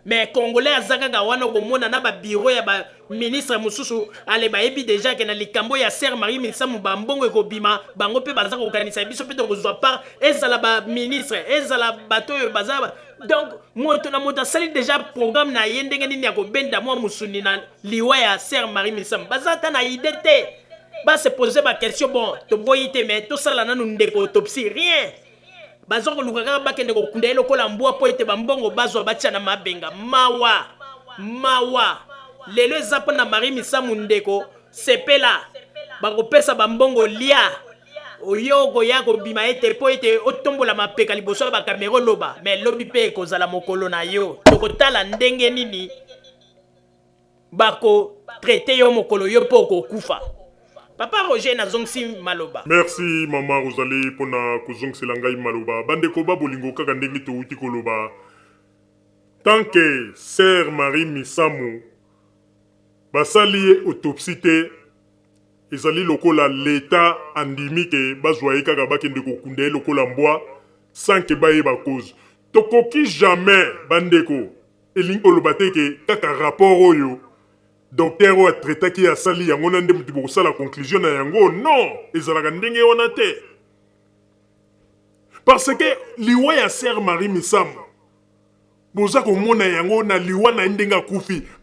mais congolais aza kaka wana komona na babiro ya baministre mosusu ale bayebi deja ke na likambo ya ser Marie Misamo bambongo ekobima bango mpe baza kokanisa biso mpe tokozwa part ezala baministre ezala bato oyo baza donc moto na moto asali deja programme na ye ndenge nini ya kobenda mwa musuni na liwa ya ser Marie Misamo baza ata na ide te base pose baquestion bon toboyi te mais tosala nanu ndeko autopsie rien baza koluka kaka bakende kokunda ye lokola mbwa mpo ete bambongo bazwa batia na mabenga mawa lelo eza mpo na Marie Misamo ndeko sepela bakopesa bambongo lia oyoko ya kobima ete mpo ete otombola mapeka liboso ya bakamera loba mais lobi mpe ekozala mokolo na yo tokotala ndenge nini bakotraite yo mokolo yo mpo okokufa Papa Roger nazongisi maloba. Merci Mama Rosalie pona kozongisela ngai maloba. Bandeko babolingo kaka ndenge touti koloba. Tant que Sœur Marie Misamo basali autopsie te ezali lokola l'état andimi ke bazwa kaka bakende kokunda lokola mbwa sans que bayeba cause. Tokoki jamais bandeko elingi koloba te ke kaka rapport oyo docteur oyo atraitaki asali yango na nde mutu bokosala conclusion na yango non ezalaka ndenge wana te parce que liwa ya Sœur Marie Misamo boza komona yango na liwa na ndenge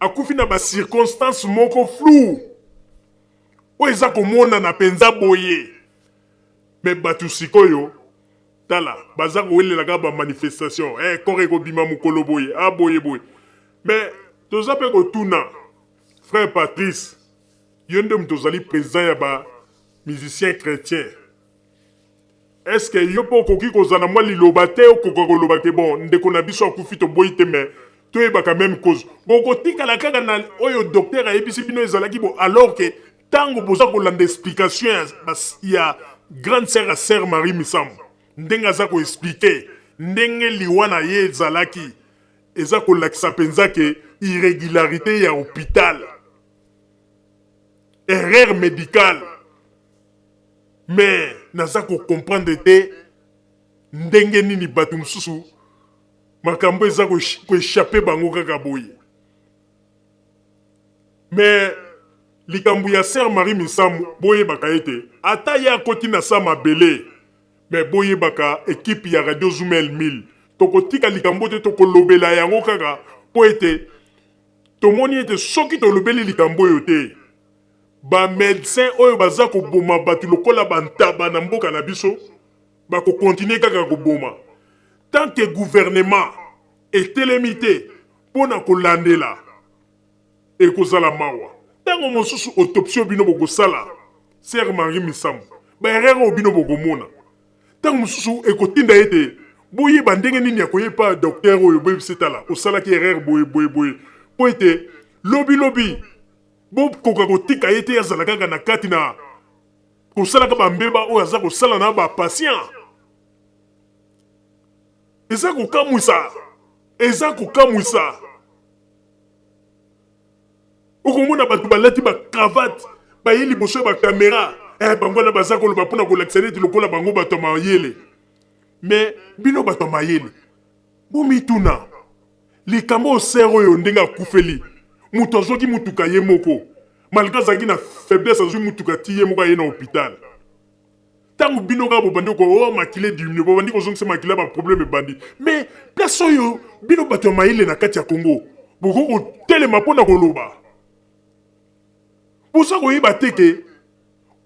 akufi na bacirconstance moko flou oyo eza komona na penza boye me bato sikoyo tala baza kowelelaka bamanifestation kore ekobima mokolo boye boye me toza mpe kotuna Frère Patrice, yo nde mutu ozali président ya ba musicien chrétien. Est-ce que yo po koki kozana mwa liloba te okoka koloba ke bon ndeko na biso akufi toboyi te me toyebaka même cause. Bokotikala kaka na oyo docteur ayebisi bino ezalaki bo alors que tango boza kolanda explication ya grande sœur à Sœur Marie Misamo ndenge aza koexplike ndenge liwa na ye ezalaki eza kolakisa penza ke irrégularité ya hôpital erreur médicale mais naza ko comprendre te ndenge nini bato mosusu makambo eza koéchappe bango kaka boye. Mais likambo ya Sœur Marie Misamu boyebaka ete ata ya koti na sa mabele, mais boyebaka équipe ya Radio Zoumel 1000 tokotika likambo te tokolobela yango kaka po ete tomoni ete soki tolobeli likambo yo te ba médecin oyo baza koboma bato lokola bantaba na mboka na biso bakokontinue kaka koboma tant que gouvernement etelemi te mpona kolandela ekozala mawa. Tango mosusu autopsie bino bokosala Sœur Marie Misamu baerreur oyo bino bokomona tango mosusu ekotinda ete boyeba ndenge nini ya koyepa docteur oyo boyebisetala osalaki erreur boye po ete lobi bokoka kotika ye te azala kaka na kati na kosalaka bambeba oyo aza kosala na bapatient. Eza kokamwisa okomona bato balati bacravate baye liboso ya bakamera bango wana baza koloba mpona kolakisa neti lokola bango bato ya mayele. Mais bino bato ya mayele bomituna likambo osere oyo ndenge akufeli moto azwaki mutuka ye moko malgré azalaki na faiblesse azwi mutuka ti ye moko aye na hôpital. Tango bino kaka bobandi ko makile dimine bobandi kozongisa makile ya baproblème ebandi. Mais place oyo bino bato ya mayele na kati ya Congo boko kotelema mpona koloba posa koyeba te ke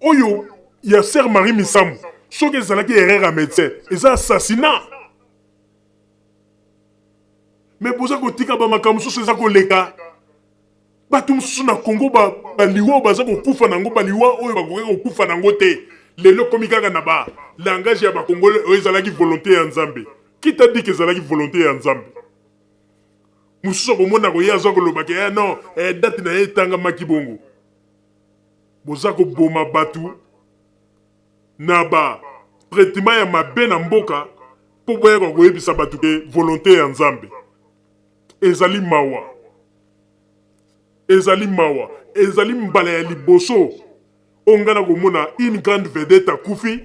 oyo ya Sœur Marie Misamu soki ezalaki erreur ya médecin eza assassinat. Mais posa kotika bamakambo mosusu eza koleka bato mosusu na Congo baliwa oyo baza kokufa nango baliwa oyo bakoki kokufa nango te lelo komi kaka na balangage ya bakongole oyo ezalaki volonté ya Nzambe. Kita di ke ezalaki volonté ya Nzambe mosusu akomona koye azwa kolobaki non date na ye etangamaki bongo. Boza koboma bato na ba traitement ya mabe na mboka po boyaka koyebisa bato ke volonté ya Nzambe. Ezali mawa ezali mbala ya liboso ongana komona une grande vedette akufi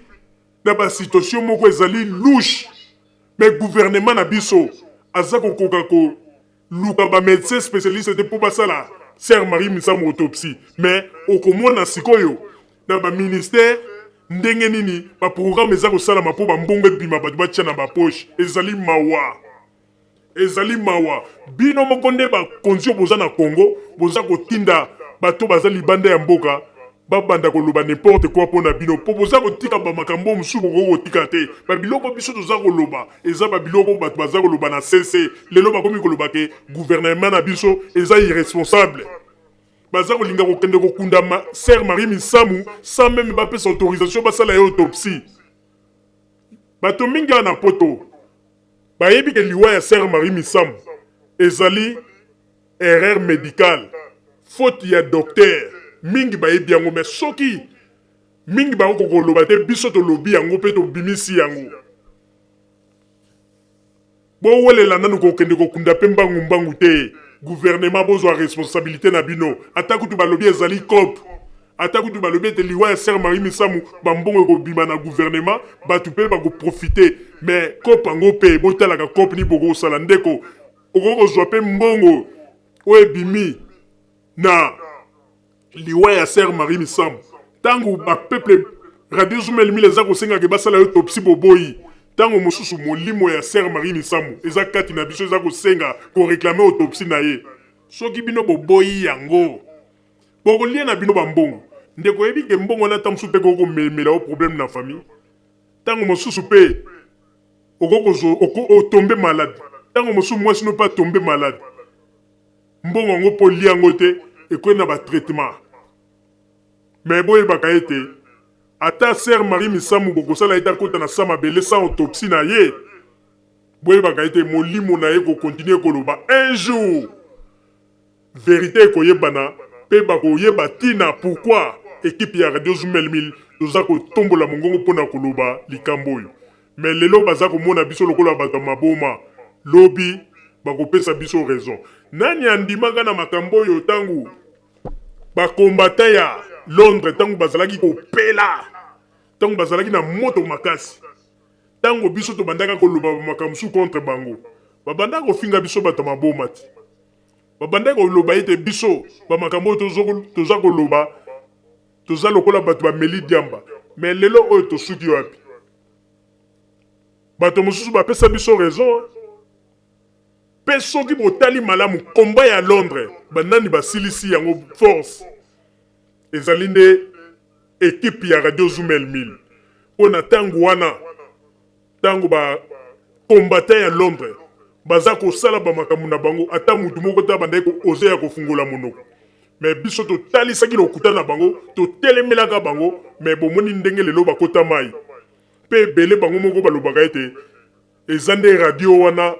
na ba situation moko ezali louche. Mais gouvernement na biso aza kokoka ko luka ba médecin spécialiste te po basala Sœur Marie Misamu autopsie. Mais okomona sikoyo na ba ministère ndenge nini ba programme eza kosalama po bambongo ebima bato batia na bapoche. Ezali mawa bino moko nde bakonzi oyo boza na Congo boza kotinda bato baza libanda ya mboka babanda koloba n'importe quoi mpona bino po boza kotika bamakambo mosusu boko kotika te. Babiloko biso toza koloba eza babiloko bato baza koloba na CC lelo bakomi koloba ke gouvernement na biso eza irresponsable. Baza kolinga kokende kokunda Sœur Marie Misamu sans même bapesa autorisation basala ye autopsie. Bato mingi na poto bayebi ke liwa ya Sœur Marie Misamu ezali erreur médicale faute ya docteur mingi bayebi yango. Mais soki mingi bakokoloba te biso tolobi yango mpe tobimisi yango bowelela nanu kokende kokunda mpe mbangu te. Gouvernement bozwa responsabilité na bino ata kutu balobi ezali COP ata kutu balobi ete liwa ya Sœur Marie Misamu bambongo ekobima na gouvernement bato mpe bakoprofite. Mais COP yango mpe botalaka COP ni bokosala ndeko okokozwa mpe mbongo oyo ebimi na liwa ya Sœur Marie Misamu. Tango bapeuple Radio Zoumel 1000 eza kosengaka basala yo autopsie boboyi tango mosusu molimo ya Sœur Marie Misamu eza kati na biso eza kosenga koreklame autopsie na ye. Soki bino boboyi yango bokolia na bino bambongo ndeko yebi ke mbongo na tamsu mpe kokomemela o problème na famille. Tango mosusu mpe otombe malade tango mosusu mwasi no pas tombe malade mbongo yango po lia yango te ekoyi na batraitement. Mais boyebaka ete ata Sœur Marie Misamu bokosala ete akota na sa mabele sans autopsie na ye boyebaka ete molimo na ye kokontinue koloba un jour vérité ekoyebana mpe bakoyeba ntina pourquoi équipe ya Radio Zoumel 1000 toza kotombola mongongo mpona koloba likambo oyo. Mais lelo baza komona biso lokola bato maboma lobi bakopesa biso raison. Nani andimaka na makambo oyo tangu bakombata ya Londres tangu bazalaki kopela tangu bazalaki na moto makasi tango biso tobandaka koloba makambo contre bango babanda kofinga biso bato maboma ti babanda koloba ete biso bamakambo toza koloba toza lokola bato bameli diamba me lelo oyo tosuki wapi bato mosusu bapesa biso raison mpe soki botali malamu komba ya Londres banani basilisi yango force ezali nde ekipe ya Radio Zumel 1000 mpona ntango wana ntango bakombata ya Londres baza kosala bamakambo na bango ata mutu moko ta bandaki oze ya kofungola monoko me biso totalisaki lokuta na bango totelemelaka bango me bomoni ndenge lelo bakota mai mpe ebele bango moko balobaka ete eza nde radio wana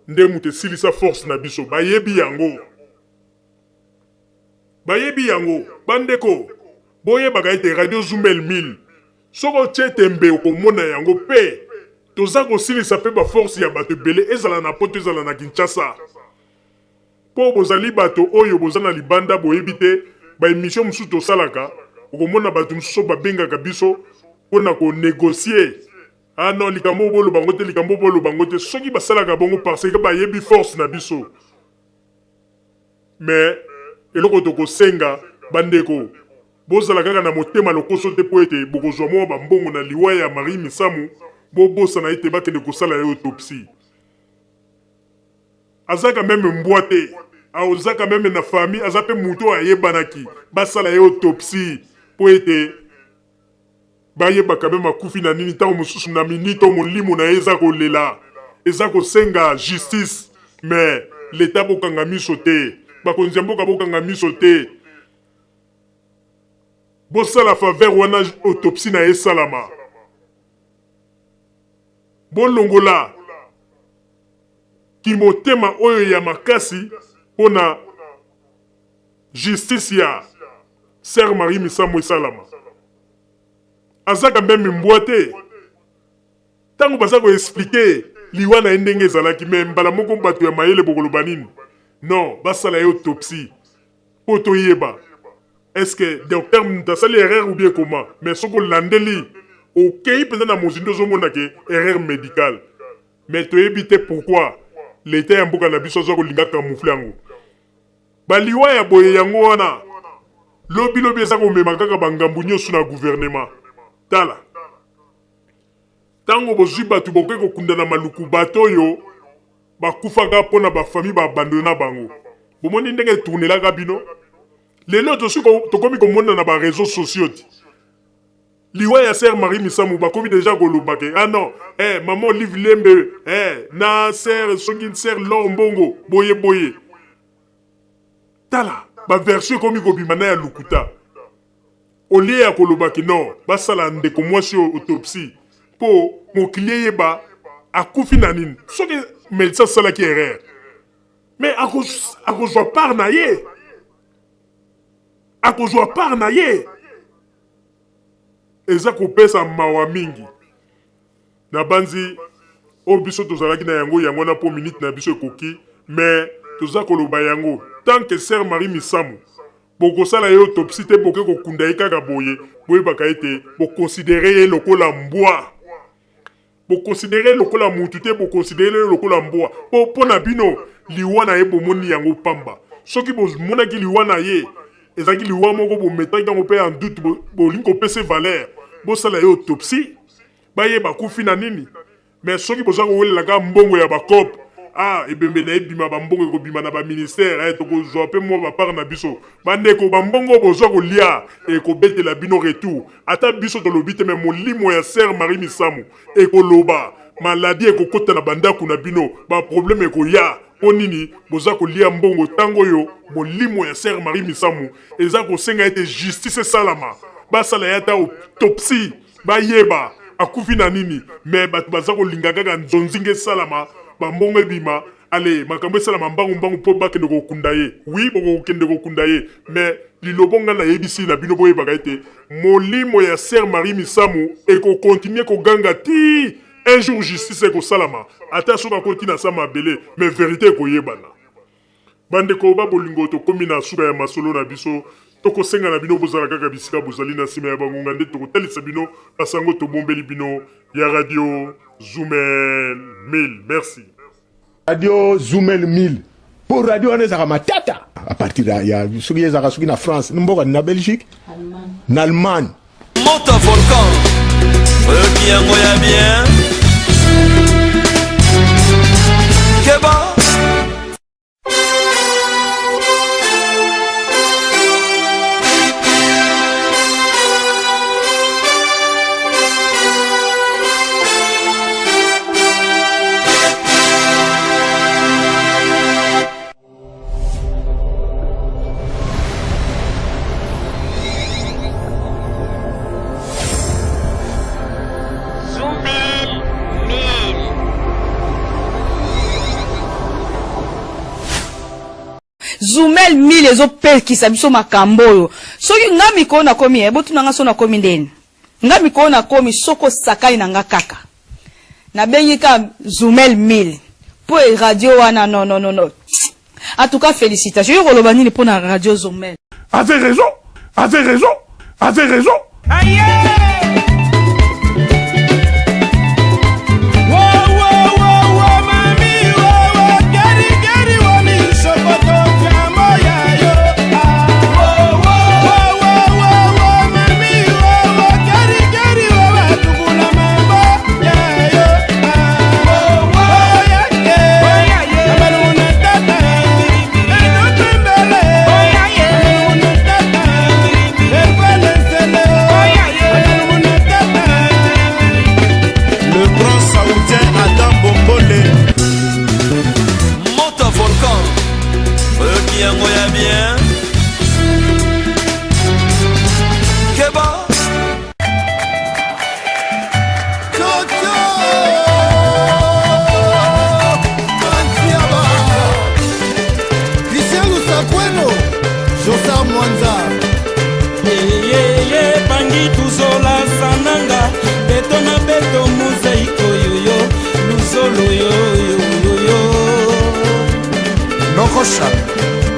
nde mutu esilisa force na biso bayebi yango bandeko boyebaka ete Radio Zumel 1000 soko otie ete mbe okomona yango mpe toza kosilisa mpe baforce ya bato ebele ezala na poto ezala na Kinshasa mpo bozali bato oyo boza na libanda boyebi te baémission mosusu tosalaka okomona bato mosusu babengaka biso mpona konegocie non likambo boloba ngo te likambo boloba ngo te soki basalaka bongo parce que bayebi force na biso me eloko tokosenga bandeko bozala kaka na motema lokoso te po ete bokozwa mwa bambongo na liwa ya Marie Misamu bobosana ete bakende kosala ye autopsie azaka meme mbwa te aozaka meme na famille aza mpe mutu ayebanaki basala ye autopsie po ete bayebaka meme akufi na nini ntango mosusu na minito molimo na ye eza kolela eza kosenga justice me leta bokanga miso te bakonzi ya mboka bokanga miso te bosala faveur wana autopsie na ye salama bolongola kimotema oyo ya makasi mpona justice ya Sœur Marie Misamu esalama azaka meme mbwa te ntango baza koexplike liwa na ye ndenge ezalaki me mbala moko bato ya mayele bokoloba nini non basala ye autopsie mpo toyeba estce docteur mutu asali erreur ou bien comment mais soki olandeli okei mpenza na mozindo ozomona ke erreur médicale mais toyebi te pourquoi leta ya mboka na biso aza kolinga kamufle yango baliwa ya boye yango wana lobilobi eza komema kaka bangambu nyonso na gouvernement tala ntango bozwi bato bokoki kokunda na maluku bato oyo bakufaka mpona bafamille baabandona bango bomoni ndenge etournelaka bino lelo tokomi komona na bareseau sociaux ti liwa ya Sœur Marie Misamu bakomi deja kolobake non mama Olive Lembe na Sœur soki Sœur Laure Mbongo boye tala baversion ekomi kobima na ya lukuta olie ya kolobaki non basala ndeko mwasi autopsie mpo mokili yeba akufi na nini soki médecin asalaki erreur mais akozwa part na ye eza kopesa mawa mingi na banzi oyo biso tozalaki na yango na po minute na biso ekoki mais toza koloba yango tant que Sœur Marie Misamu bokosala ye autopsie te boke kokunda ye kaka boyebaka ete bokonsidere ye lokola mbwa bokonsidere lokola mutu te bokonsidere lokola mbwa mpo na bino liwa na ye bomoni yango pamba soki bomonaki liwa na ye ezalaki liwa moko bometaki ntango mpe en doute bolingi kopesa valeur bosala ye autopsie bayeba kufi na nini mais soki boza kowelelaka mbongo ya bakope ebembe na ebima bambongo ekobima na baministère tokozwa mpe mwa bapart na biso bandeko bambongo bozwa kolia ekobetela bino retour ata biso tolobi te me molimo ya Sœur Marie Misamu ekoloba maladi ekokota na bandako na bino baproblème ekoya mpo nini boza kolia mbongo ntango oyo molimo ya Sœur Marie Misamu eza kosenga ete justice esalama basala ye ata autopsie bayeba akufi na nini me bato baza kolinga kaka nzonzinga esalama bambongo ebima ale makambo esalama mbangu mpo bakende kokunda ye wi bokokende kokunda ye me lilobo nga nayebisi na bino boyebaka ete molimo ya Sœur Marie Misamu ekokontinue koganga ti un jour justice ekosalama ata soki akoti na sa mabele me verité ekoyebana bandeko babolingo tokomi na suka ya masolo na biso tokosenga na bino bozala kaka bisika bozali na nsima ya bangonga nde tokotalisa bino basango tobombeli bino ya Radio Zumel 1000 merci. Radio Zoumel 1000. Pour radio on est à matata. À partir il y a ceux qui sont en France, nous en Belgique, en Allemagne. Monte volcan. Qui a moyen bien. Keba. Zoumel 1000 ezopekisa biso makambo oyo. Soki nga mikolo na komi botu nanga so na komi ndeni. Nga mikolo na komi soko sakai na nga kaka. Na bengi ka Zoumel 1000. Po radio wana non. En tout cas félicitations. Yo koloba nini po na radio Zoumel. Avez raison. Aïe!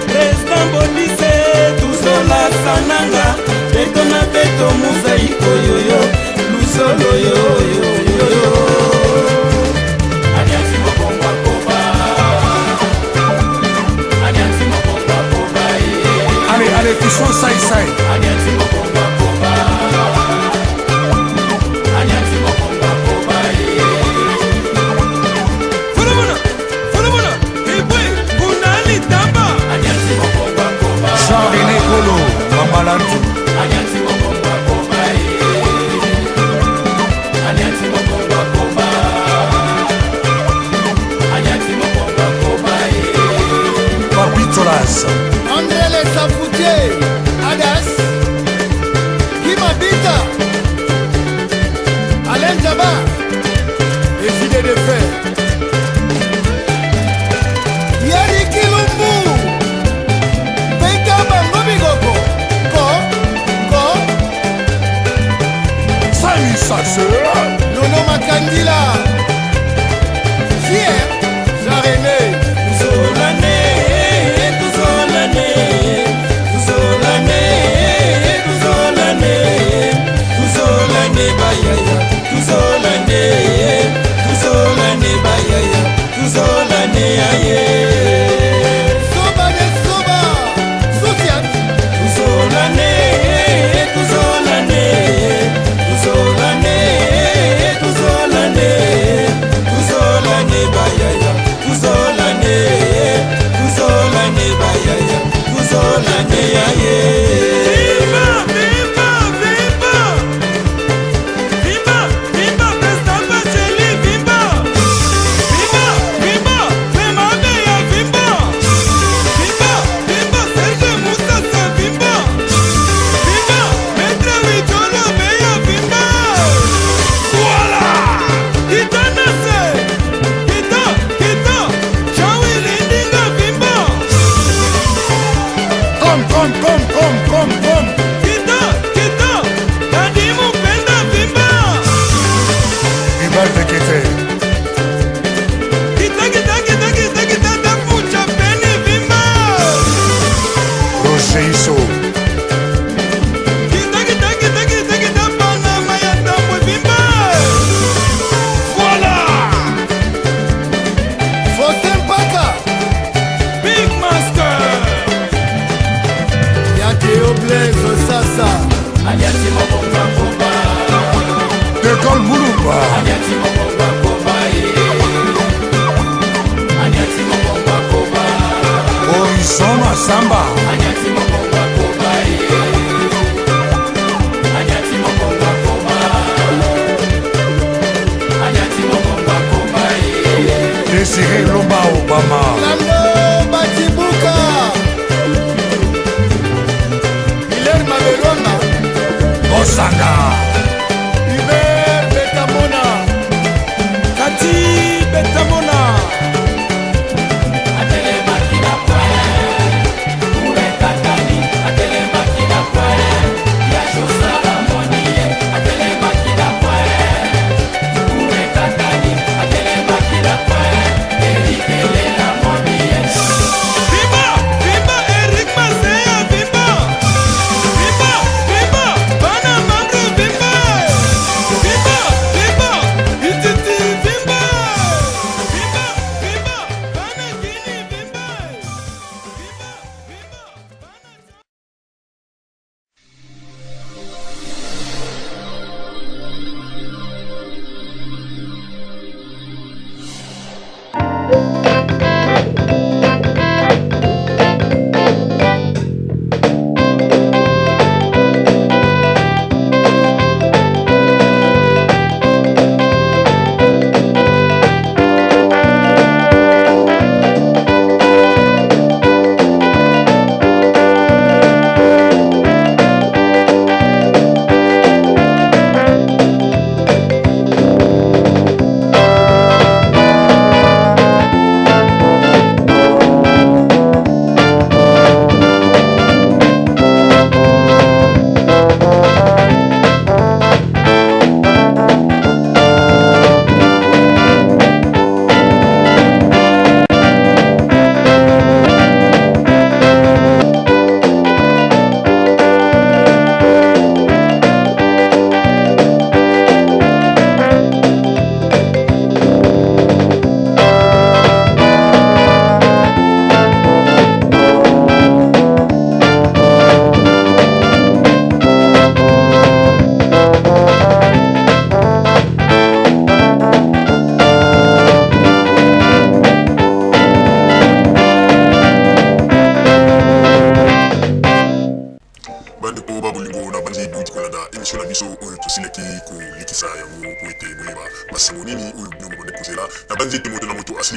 Président Bodise, Tuzola Sananga, Betona Beto Mosaïko Yoyo, Luzolo Yoyo. Anyasi Mokongwa Koba. Anyasi Mokongwa Koba. Allez, touchons ça. Anyasi Mokongwa Koba. Anyasi Mokongwa Koba. Jean-René Kolo, Mamalantou. Anyasi Mokongwa Koba. Anyasi Mokongwa Koba. Anyasi Mokongwa Koba. Papitolas. André les Sapoutiers, Adas.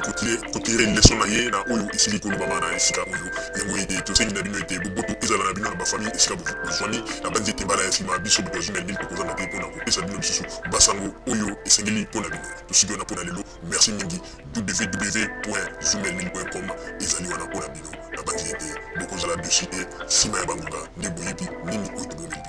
ete kotire leson na ye na oyo esili kolobama na esika oyo yango ete tosengi na bino ete boboto ezala na bino na bafamille esika bozwani na banzete mbala ya nsima biso bato ya Zumel Mil tokozanga te mpona kopesa bino lisusu basango oyo esengeli mpona bino tosiki wana mpona lelo merci mingi www.zumelmil.com ezali wana mpona bino na banzete bokozala dossier nsima ya bangonga nde boyebi nini oyo tobomeli